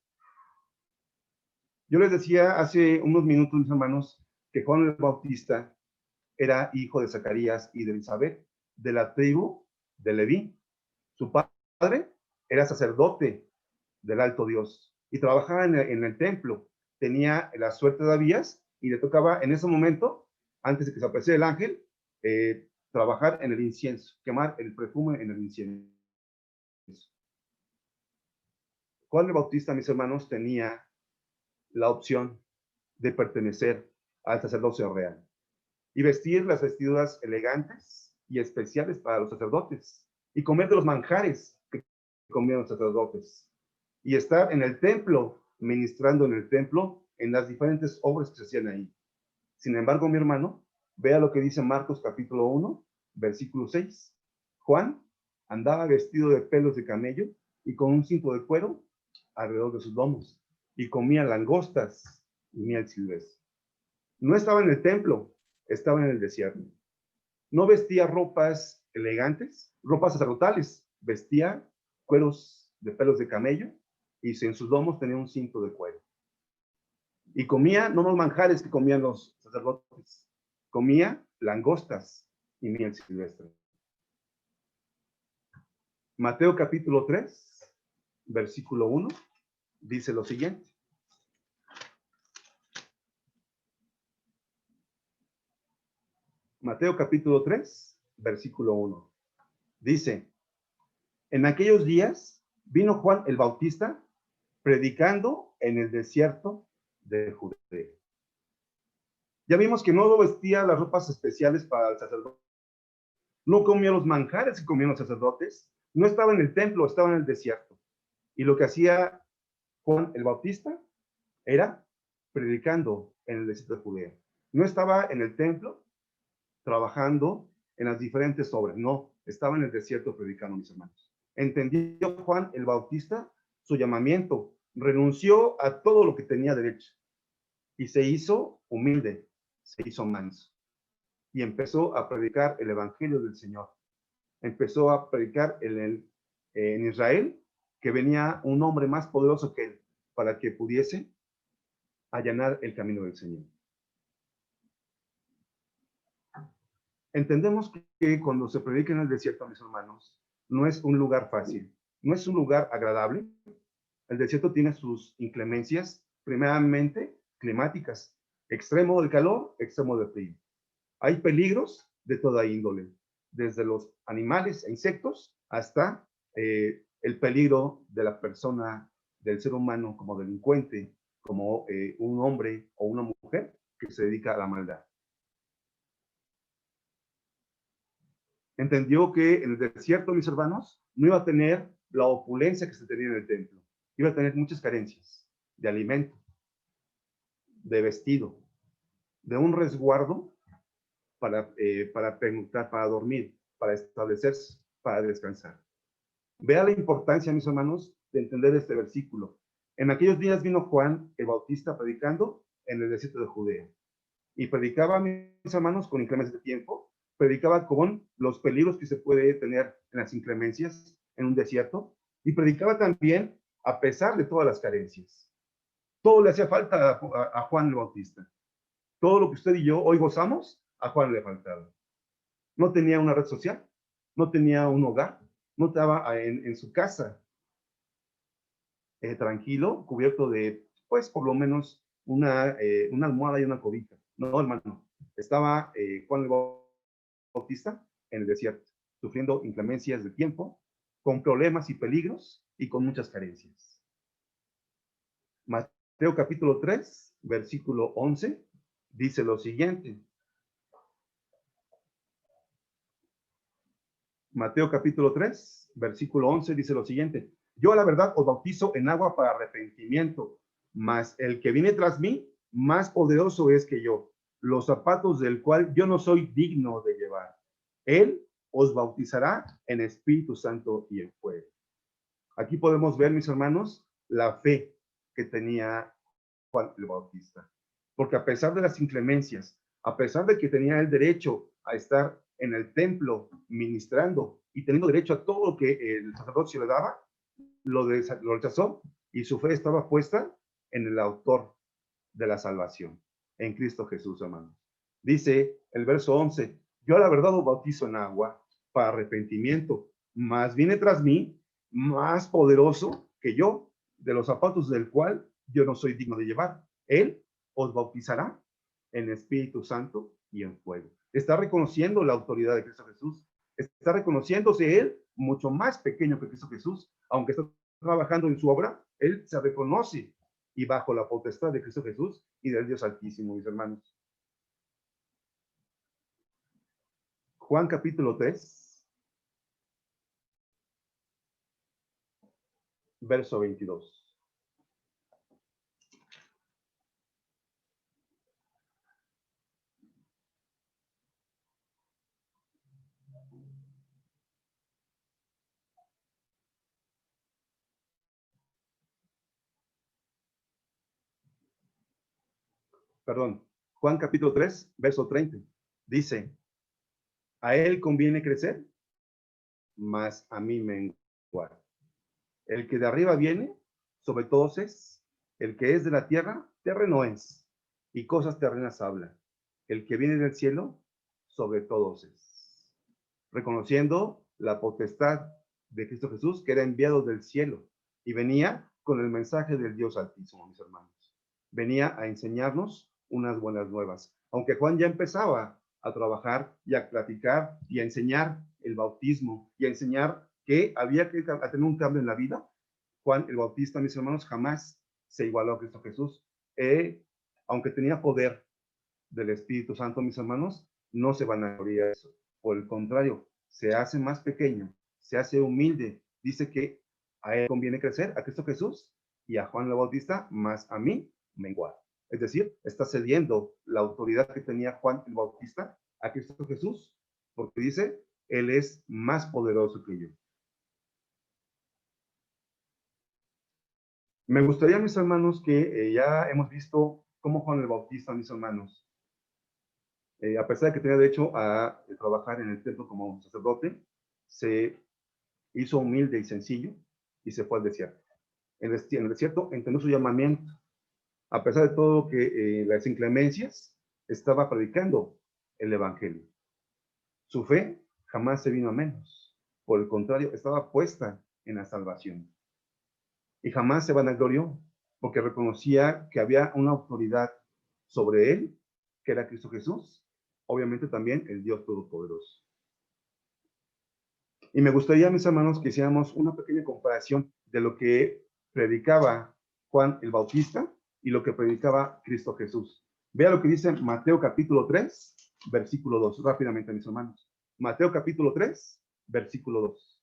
S2: Yo les decía hace unos minutos, mis hermanos, que Juan el Bautista era hijo de Zacarías y de Elizabeth, de la tribu de Leví. Su padre era sacerdote del alto Dios y trabajaba en el templo. Tenía la suerte de Abías y le tocaba en ese momento antes de que se apareciera el ángel, trabajar en el incienso, quemar el perfume en el incienso. Juan el Bautista, mis hermanos, tenía la opción de pertenecer al sacerdocio real y vestir las vestiduras elegantes y especiales para los sacerdotes y comer de los manjares que comían los sacerdotes y estar en el templo, ministrando en el templo en las diferentes obras que se hacían ahí. Sin embargo, mi hermano, vea lo que dice Marcos capítulo 1, versículo 6. Juan andaba vestido de pelos de camello y con un cinto de cuero alrededor de sus lomos y comía langostas y miel silvestre. No estaba en el templo, estaba en el desierto. No vestía ropas elegantes, ropas sacerdotales, vestía cueros de pelos de camello y en sus lomos tenía un cinto de cuero. Y comía no los manjares que comían los sacerdotes, comía langostas y miel silvestre. Mateo capítulo 3, versículo 1, dice lo siguiente. Mateo capítulo 3, versículo 1. Dice, en aquellos días vino Juan el Bautista predicando en el desierto de Judea. Ya vimos que no vestía las ropas especiales para el sacerdote, no comía los manjares que comían los sacerdotes, no estaba en el templo, estaba en el desierto. Y lo que hacía Juan el Bautista era predicando en el desierto de Judea. No estaba en el templo trabajando en las diferentes obras, no, estaba en el desierto predicando, mis hermanos. Entendió Juan el Bautista su llamamiento, renunció a todo lo que tenía derecho y se hizo humilde, se hizo manso y empezó a predicar el evangelio del Señor. Empezó a predicar en Israel que venía un hombre más poderoso que él para que pudiese allanar el camino del Señor. Entendemos que cuando se predica en el desierto, mis hermanos, no es un lugar fácil, no es un lugar agradable. El desierto tiene sus inclemencias, primeramente climáticas, extremo del calor, extremo del frío. Hay peligros de toda índole, desde los animales e insectos hasta el peligro de la persona, del ser humano como delincuente, como un hombre o una mujer que se dedica a la maldad. Entendió que en el desierto, mis hermanos, no iba a tener la opulencia que se tenía en el templo. Iba a tener muchas carencias de alimento, de vestido, de un resguardo para pernoctar, para dormir, para establecerse, para descansar. Vea la importancia, mis hermanos, de entender este versículo. En aquellos días vino Juan el Bautista predicando en el desierto de Judea. Y predicaba, mis hermanos, con inclemencias de tiempo, predicaba con los peligros que se puede tener en las inclemencias en un desierto, y predicaba también a pesar de todas las carencias. Todo le hacía falta a Juan el Bautista. Todo lo que usted y yo hoy gozamos, a Juan le faltaba. No tenía una red social, no tenía un hogar, no estaba en su casa tranquilo, cubierto de, pues, por lo menos una almohada y una cobija. No, hermano, estaba Juan el Bautista en el desierto, sufriendo inclemencias de tiempo, con problemas y peligros y con muchas carencias. Mateo capítulo 3, versículo 11, dice lo siguiente. Mateo capítulo 3, versículo 11, dice lo siguiente. Yo a la verdad os bautizo en agua para arrepentimiento, mas el que viene tras mí, más poderoso es que yo, los zapatos del cual yo no soy digno de llevar. Él os bautizará en Espíritu Santo y en fuego. Aquí podemos ver, mis hermanos, la fe que tenía Juan el Bautista. Porque a pesar de las inclemencias, a pesar de que tenía el derecho a estar en el templo ministrando y teniendo derecho a todo lo que el sacerdocio le daba, lo rechazó y su fe estaba puesta en el autor de la salvación, en Cristo Jesús, hermanos. Dice el verso 11, yo a la verdad os bautizo en agua para arrepentimiento, mas viene tras mí más poderoso que yo, de los zapatos del cual yo no soy digno de llevar. Él os bautizará en Espíritu Santo y en fuego. Está reconociendo la autoridad de Cristo Jesús. Está reconociéndose él mucho más pequeño que Cristo Jesús. Aunque está trabajando en su obra, él se reconoce y bajo la potestad de Cristo Jesús y del Dios Altísimo, mis hermanos. Juan capítulo 3, verso 22. Perdón, Juan capítulo 3, verso 30. Dice, a él conviene crecer, mas a mí menguar. El que de arriba viene, sobre todos es, el que es de la tierra, terreno es, y cosas terrenas habla. El que viene del cielo, sobre todos es. Reconociendo la potestad de Cristo Jesús, que era enviado del cielo, y venía con el mensaje del Dios Altísimo, mis hermanos. Venía a enseñarnos unas buenas nuevas. Aunque Juan ya empezaba a trabajar y a platicar y a enseñar el bautismo y a enseñar que había que tener un cambio en la vida, Juan el Bautista, mis hermanos, jamás se igualó a Cristo Jesús. Aunque tenía poder del Espíritu Santo, mis hermanos, no se vanagloria de eso. Por el contrario, se hace más pequeño, se hace humilde. Dice que a él conviene crecer, a Cristo Jesús, y a Juan el Bautista, más a mí, menguar. Es decir, está cediendo la autoridad que tenía Juan el Bautista a Cristo Jesús, porque dice, él es más poderoso que yo. Me gustaría, mis hermanos, que ya hemos visto cómo Juan el Bautista, mis hermanos, a pesar de que tenía derecho a trabajar en el templo como sacerdote, se hizo humilde y sencillo y se fue al desierto. En el desierto entendió su llamamiento. A pesar de todo que las inclemencias, estaba predicando el evangelio. Su fe jamás se vino a menos. Por el contrario, estaba puesta en la salvación. Y jamás se vanaglorió, porque reconocía que había una autoridad sobre él, que era Cristo Jesús, obviamente también el Dios Todopoderoso. Y me gustaría, mis hermanos, que hiciéramos una pequeña comparación de lo que predicaba Juan el Bautista y lo que predicaba Cristo Jesús. Vea lo que dice Mateo capítulo 3, versículo 2, rápidamente, mis hermanos. Mateo capítulo 3, versículo 2.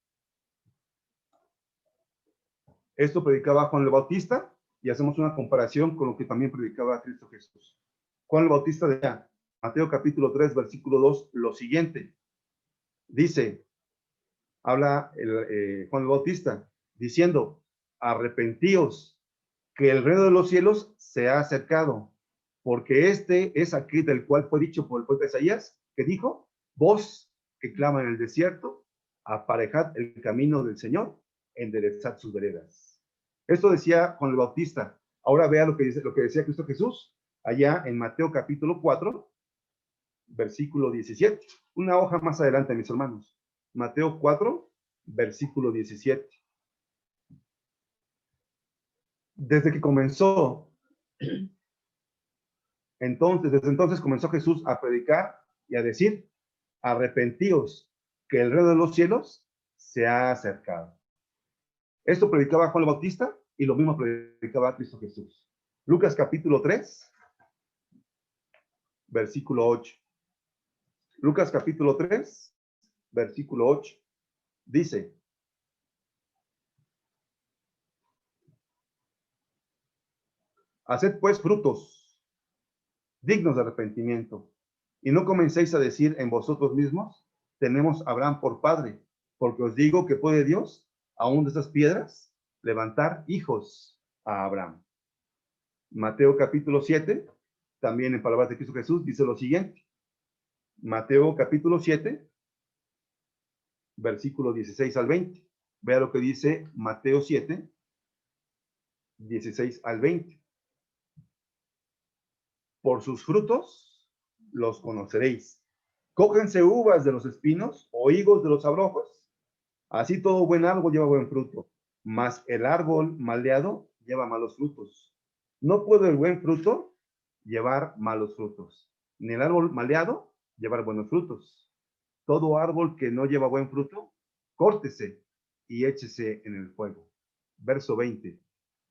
S2: Esto predicaba Juan el Bautista y hacemos una comparación con lo que también predicaba Cristo Jesús. Juan el Bautista decía, Mateo capítulo 3, versículo 2, lo siguiente. Dice, habla Juan el Bautista, diciendo, arrepentíos, que el reino de los cielos se ha acercado, porque este es aquel del cual fue dicho por el profeta Isaías, que dijo, voz que clama en el desierto, aparejad el camino del Señor, enderezad sus veredas. Esto decía Juan el Bautista. Ahora vea lo que decía Cristo Jesús, allá en Mateo capítulo 4, versículo 17. Una hoja más adelante, mis hermanos. Mateo 4, versículo 17. Desde que comenzó, desde entonces comenzó Jesús a predicar y a decir, arrepentíos, que el reino de los cielos se ha acercado. Esto predicaba Juan el Bautista y lo mismo predicaba Cristo Jesús. Lucas capítulo 3, versículo 8. Lucas capítulo 3, versículo 8. Dice, haced pues frutos dignos de arrepentimiento, y no comencéis a decir en vosotros mismos, tenemos a Abraham por padre, porque os digo que puede Dios, aún de estas piedras, levantar hijos a Abraham. Mateo capítulo 7, también en palabras de Cristo Jesús, dice lo siguiente. Mateo capítulo 7, versículo 16 al 20. Vea lo que dice Mateo 7, 16 al 20. Por sus frutos los conoceréis. Cógense uvas de los espinos o higos de los abrojos. Así todo buen árbol lleva buen fruto, mas el árbol maldeado lleva malos frutos. No puede el buen fruto llevar malos frutos. ni el árbol maleado llevar buenos frutos. Todo árbol que no lleva buen fruto, córtese y échese en el fuego. Verso 20.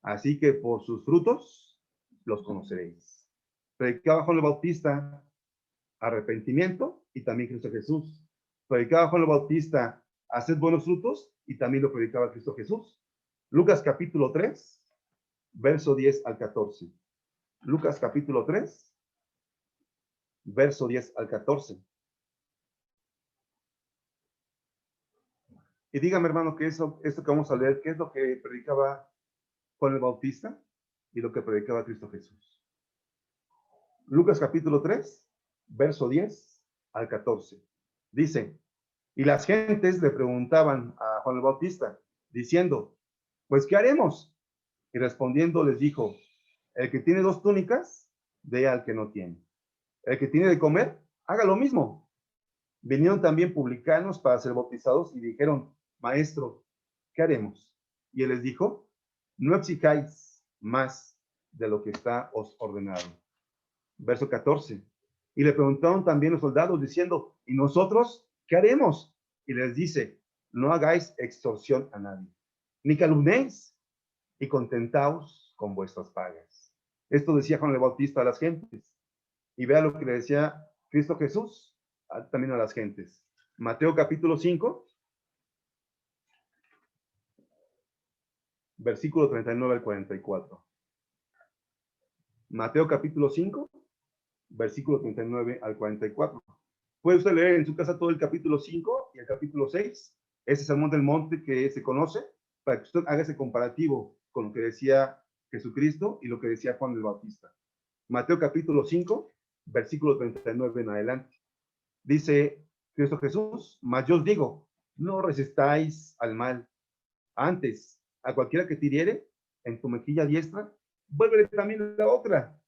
S2: Así que por sus frutos los conoceréis. Predicaba Juan el Bautista arrepentimiento y también Cristo Jesús. Predicaba Juan el Bautista haced buenos frutos y también lo predicaba Cristo Jesús. Lucas capítulo 3, verso 10 al 14. Lucas capítulo 3, verso 10 al 14. Y dígame, hermano, que esto que vamos a leer, ¿qué es lo que predicaba Juan el Bautista y lo que predicaba Cristo Jesús? Lucas capítulo 3, verso 10 al 14. Dice, y las gentes le preguntaban a Juan el Bautista, diciendo, pues, ¿qué haremos? Y respondiendo les dijo, el que tiene 2 túnicas, dé al que no tiene. El que tiene de comer, haga lo mismo. Vinieron también publicanos para ser bautizados y dijeron, maestro, ¿qué haremos? Y él les dijo, no exijáis más de lo que está os ordenado. Verso 14. Y le preguntaron también los soldados diciendo, ¿y nosotros qué haremos? Y les dice, no hagáis extorsión a nadie, ni calumnéis, y contentaos con vuestras pagas. Esto decía Juan el Bautista a las gentes. Y vea lo que le decía Cristo Jesús también a las gentes. Mateo capítulo 5, versículo 39 al 44. Mateo capítulo 5, versículo 39 al 44. Puede usted leer en su casa todo el capítulo 5 y el capítulo 6, ese sermón del monte que se conoce, para que usted haga ese comparativo con lo que decía Jesucristo y lo que decía Juan el Bautista. Mateo capítulo 5, versículo 39 en adelante. Dice Cristo Jesús, mas yo os digo, no resistáis al mal. Antes, a cualquiera que te hiriere en tu mejilla diestra, vuélvele también la otra.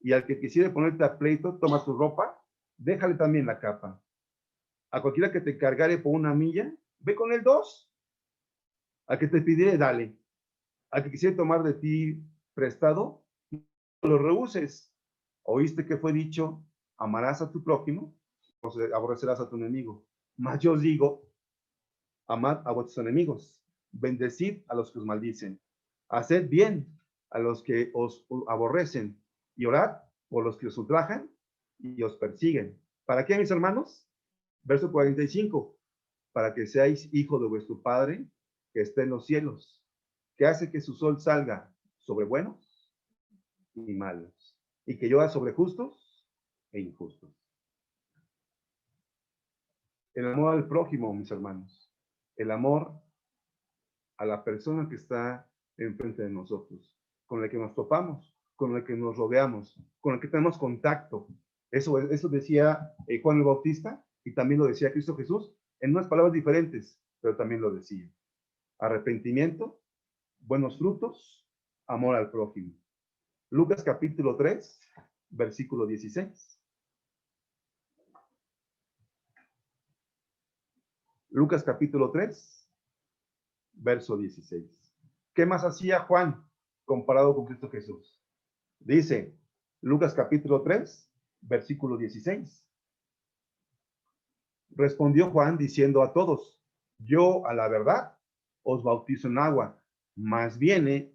S2: Y al que quisiere ponerte a pleito, toma tu ropa, déjale también la capa. A cualquiera que te cargare por 1 milla, ve con él 2. Al que te pidiere, dale. Al que quisiere tomar de ti prestado, no lo rehuses. ¿Oíste que fue dicho, amarás a tu prójimo, o aborrecerás a tu enemigo? Mas yo os digo, amad a vuestros enemigos, bendecid a los que os maldicen, haced bien a los que os aborrecen, y orad por los que os ultrajan y os persiguen. ¿Para qué, mis hermanos? Verso 45. Para que seáis hijo de vuestro Padre que está en los cielos, que hace que su sol salga sobre buenos y malos, y que llueva sobre justos e injustos. El amor al prójimo, mis hermanos, el amor a la persona que está enfrente de nosotros, con la que nos topamos, con la que nos rodeamos, con la que tenemos contacto. Eso decía Juan el Bautista y también lo decía Cristo Jesús en unas palabras diferentes, pero también lo decía. Arrepentimiento, buenos frutos, amor al prójimo. Lucas capítulo 3, versículo 16. Lucas capítulo 3, verso 16. ¿Qué más hacía Juan comparado con Cristo Jesús? Dice Lucas capítulo 3, versículo 16. Respondió Juan diciendo a todos, yo a la verdad os bautizo en agua, mas viene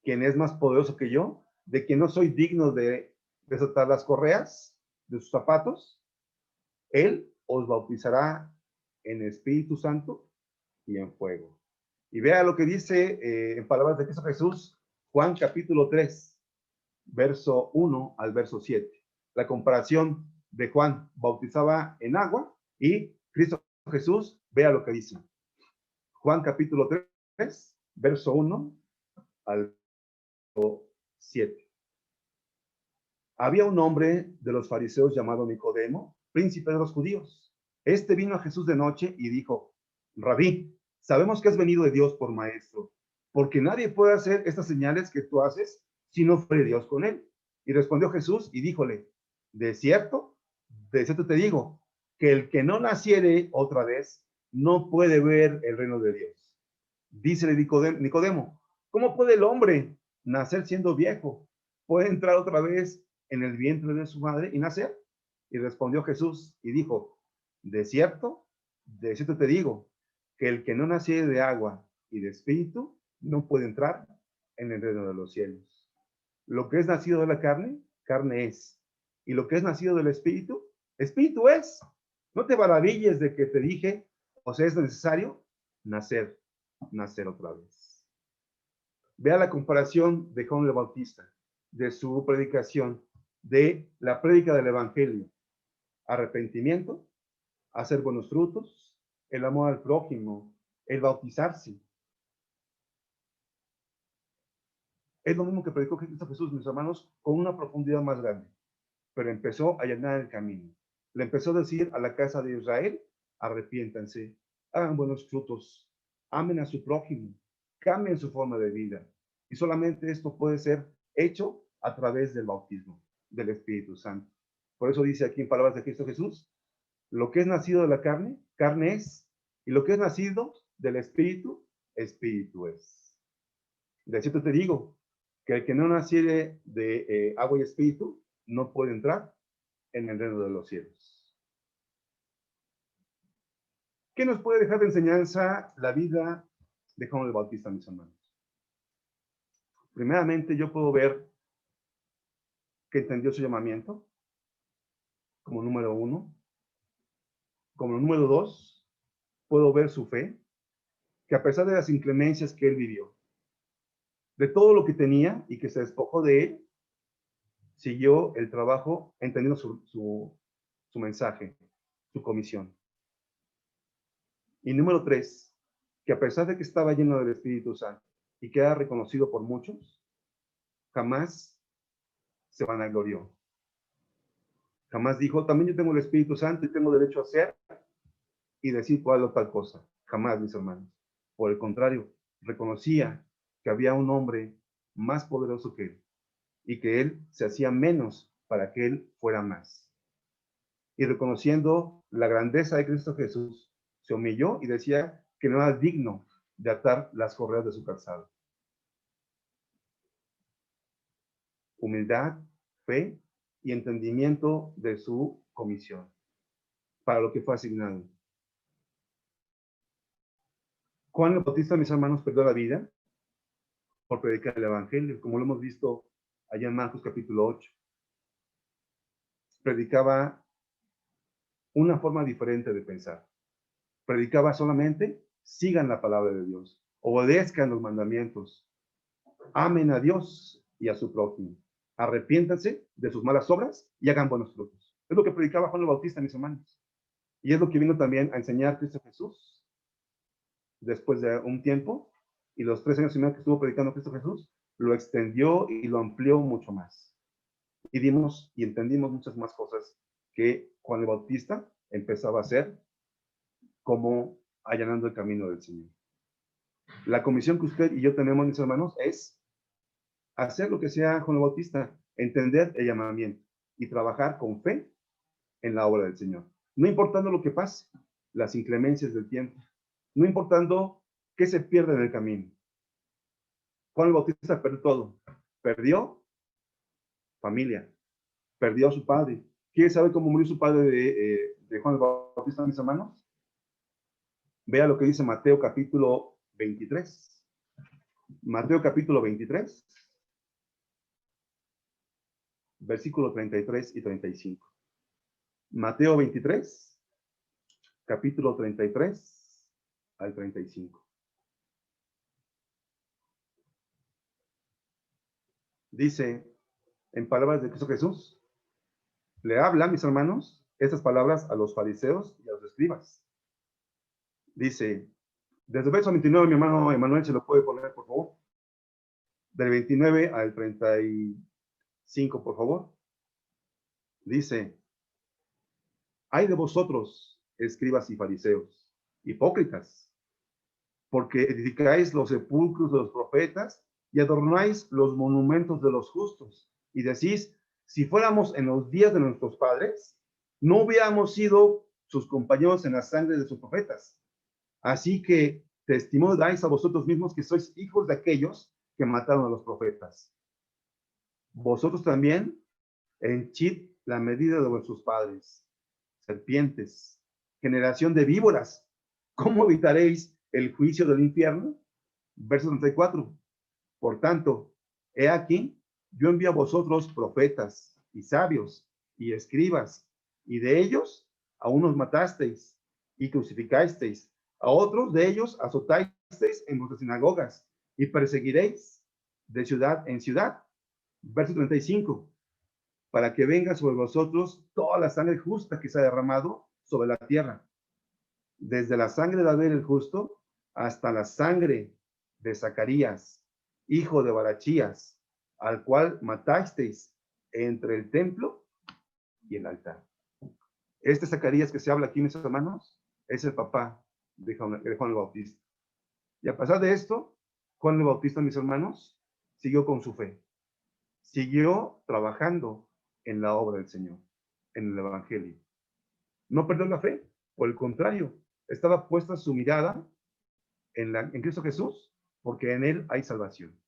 S2: quien es más poderoso que yo, de que no soy digno de desatar las correas de sus zapatos. Él os bautizará en Espíritu Santo y en fuego. Y vea lo que dice en palabras de Cristo Jesús, Juan capítulo 3, verso 1 al verso 7. La comparación de Juan bautizaba en agua y Cristo Jesús, vea lo que dice. Juan capítulo 3, verso 1 al 7. Había un hombre de los fariseos llamado Nicodemo, príncipe de los judíos. Este vino a Jesús de noche y dijo, Rabí, sabemos que has venido de Dios por maestro, porque nadie puede hacer estas señales que tú haces si no fuere Dios con él. Y respondió Jesús y díjole, de cierto te digo, que el que no naciere otra vez no puede ver el reino de Dios. Dícele Nicodemo, ¿cómo puede el hombre nacer siendo viejo? ¿Puede entrar otra vez en el vientre de su madre y nacer? Y respondió Jesús y dijo, de cierto te digo, que el que no naciere de agua y de espíritu no puede entrar en el reino de los cielos. Lo que es nacido de la carne, carne es. Y lo que es nacido del espíritu, espíritu es. No te maravilles de que te dije, o sea, es necesario nacer otra vez. Vea la comparación de Juan el Bautista, de su predicación, de la prédica del evangelio. Arrepentimiento, hacer buenos frutos, el amor al prójimo, el bautizarse. Es lo mismo que predicó Cristo Jesús, mis hermanos, con una profundidad más grande. Pero empezó a allanar el camino. Le empezó a decir a la casa de Israel, arrepiéntanse, hagan buenos frutos, amen a su prójimo, cambien su forma de vida. Y solamente esto puede ser hecho a través del bautismo del Espíritu Santo. Por eso dice aquí en palabras de Cristo Jesús, lo que es nacido de la carne, carne es, y lo que es nacido del Espíritu, Espíritu es. De cierto te digo, que el que no naciere de agua y espíritu, no puede entrar en el reino de los cielos. ¿Qué nos puede dejar de enseñanza la vida de Juan el Bautista, mis hermanos? Primeramente, yo puedo ver que entendió su llamamiento, como número 1. Como número 2, puedo ver su fe, que a pesar de las inclemencias que él vivió, de todo lo que tenía y que se despojó de él, siguió el trabajo entendiendo su mensaje, su comisión. Y número 3, que a pesar de que estaba lleno del Espíritu Santo y que era reconocido por muchos, jamás se vanaglorió. Jamás dijo, también yo tengo el Espíritu Santo y tengo derecho a hacer y decir cuál o tal cosa. Jamás, mis hermanos. Por el contrario, reconocía que había un hombre más poderoso que él y que él se hacía menos para que él fuera más. Y reconociendo la grandeza de Cristo Jesús, se humilló y decía que no era digno de atar las correas de su calzado. Humildad, fe y entendimiento de su comisión, para lo que fue asignado. Juan el Bautista, mis hermanos, perdió la vida por predicar el Evangelio, como lo hemos visto allá en Marcos capítulo 8. Predicaba una forma diferente de pensar. Predicaba solamente, sigan la palabra de Dios, obedezcan los mandamientos, amen a Dios y a su prójimo, arrepiéntanse de sus malas obras y hagan buenos frutos. Es lo que predicaba Juan el Bautista, mis hermanos. Y es lo que vino también a enseñar Cristo Jesús después de un tiempo, y los 3 años y medio que estuvo predicando Cristo Jesús, lo extendió y lo amplió mucho más. Y dimos y entendimos muchas más cosas que Juan el Bautista empezaba a hacer, como allanando el camino del Señor. La comisión que usted y yo tenemos, mis hermanos, es hacer lo que sea Juan el Bautista, entender el llamamiento y trabajar con fe en la obra del Señor. No importando lo que pase, las inclemencias del tiempo, no importando qué se pierde en el camino. Juan el Bautista perdió todo. Perdió familia, perdió a su padre. ¿Quiere saber cómo murió su padre de Juan el Bautista, mis hermanos? Vea lo que dice Mateo capítulo 23. Mateo capítulo 23, versículo 33 y 35. Mateo 23, capítulo 33 al 35. Dice, en palabras de Cristo Jesús, le habla, mis hermanos, estas palabras a los fariseos y a los escribas. Dice, desde el verso 29, mi hermano Emanuel, ¿se lo puede poner, por favor? Del 29 al 35, por favor. Dice, ay de vosotros, escribas y fariseos, hipócritas, porque edificáis los sepulcros de los profetas y adornáis los monumentos de los justos, y decís, si fuéramos en los días de nuestros padres, no hubiéramos sido sus compañeros en la sangre de sus profetas. Así que testimonio dais a vosotros mismos que sois hijos de aquellos que mataron a los profetas. Vosotros también Henchid la medida de vuestros padres, serpientes, generación de víboras, ¿cómo evitaréis el juicio del infierno? Verso 34. Por tanto, he aquí, yo envío a vosotros profetas y sabios y escribas, y de ellos a unos matasteis y crucificasteis, a otros de ellos azotasteis en vuestras sinagogas y perseguiréis de ciudad en ciudad. Verso 35. Para que venga sobre vosotros toda la sangre justa que se ha derramado sobre la tierra, desde la sangre de Abel el justo hasta la sangre de Zacarías, hijo de Barachías, al cual matasteis entre el templo y el altar. Este Zacarías que se habla aquí, mis hermanos, es el papá de Juan el Bautista. Y a pesar de esto, Juan el Bautista, mis hermanos, siguió con su fe. Siguió trabajando en la obra del Señor, en el Evangelio. No perdió la fe, por el contrario, estaba puesta su mirada en Cristo Jesús, porque en Él hay salvación.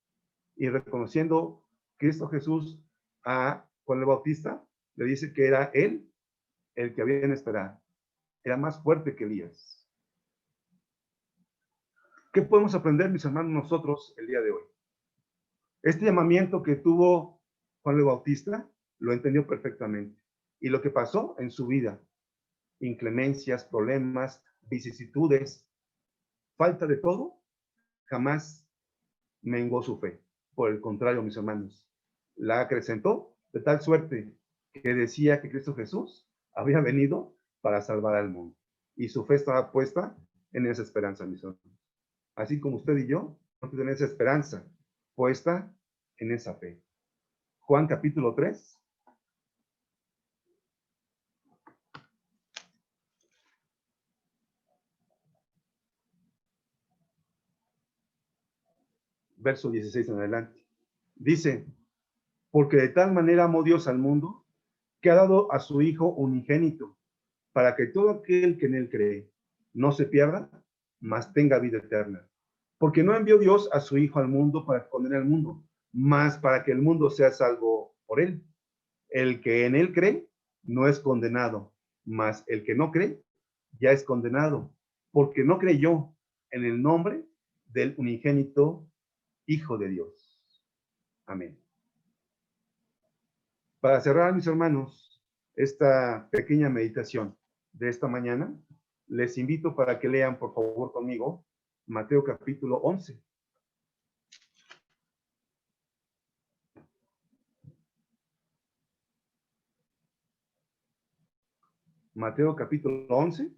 S2: Y reconociendo Cristo Jesús a Juan el Bautista, le dice que era Él el que había en esperar. Era más fuerte que Elías. ¿Qué podemos aprender, mis hermanos, nosotros el día de hoy? Este llamamiento que tuvo Juan el Bautista, lo entendió perfectamente. Y lo que pasó en su vida, inclemencias, problemas, vicisitudes, falta de todo, jamás menguó su fe. Por el contrario, mis hermanos, la acrecentó de tal suerte que decía que Cristo Jesús había venido para salvar al mundo. Y su fe estaba puesta en esa esperanza, mis hermanos. Así como usted y yo, tenemos esa esperanza puesta en esa fe. Juan capítulo 3. Verso 16 en adelante. Dice, porque de tal manera amó Dios al mundo, que ha dado a su Hijo unigénito, para que todo aquel que en él cree no se pierda, mas tenga vida eterna. Porque no envió Dios a su Hijo al mundo para condenar al mundo, mas para que el mundo sea salvo por él. El que en él cree no es condenado, mas el que no cree ya es condenado, porque no creyó en el nombre del unigénito Hijo de Dios. Amén. Para cerrar, mis hermanos, esta pequeña meditación de esta mañana, les invito para que lean, por favor, conmigo, Mateo capítulo 11. Mateo capítulo 11.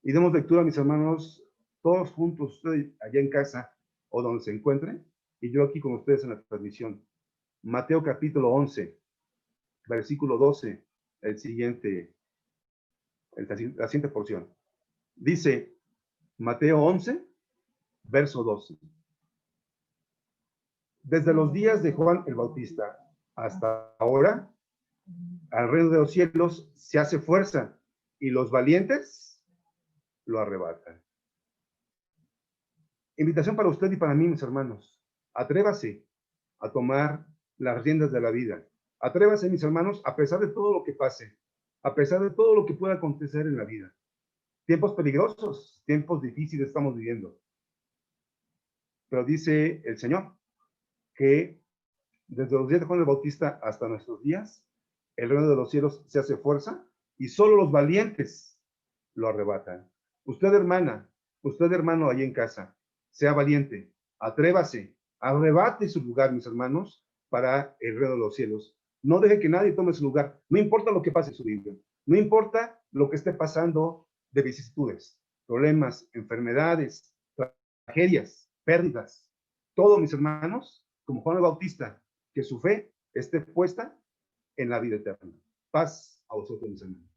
S2: Y demos lectura, mis hermanos, todos juntos, ustedes allá en casa o donde se encuentren, y yo aquí con ustedes en la transmisión. Mateo capítulo 11, versículo 12, la siguiente porción. Dice Mateo 11, verso 12. Desde los días de Juan el Bautista hasta ahora, al reino de los cielos se hace fuerza y los valientes lo arrebatan. Invitación para usted y para mí, mis hermanos. Atrévase a tomar las riendas de la vida. Atrévase, mis hermanos, a pesar de todo lo que pase, a pesar de todo lo que pueda acontecer en la vida. Tiempos peligrosos, tiempos difíciles estamos viviendo. Pero dice el Señor que desde los días de Juan el Bautista hasta nuestros días, el reino de los cielos se hace fuerza y solo los valientes lo arrebatan. Usted, hermana, usted, hermano, ahí en casa, sea valiente, atrévase, arrebate su lugar, mis hermanos, para el reino de los cielos. No deje que nadie tome su lugar. No importa lo que pase en su vida. No importa lo que esté pasando de vicisitudes, problemas, enfermedades, tragedias, pérdidas. Todo, mis hermanos, como Juan el Bautista, que su fe esté puesta en la vida eterna. Paz a vosotros, mis hermanos.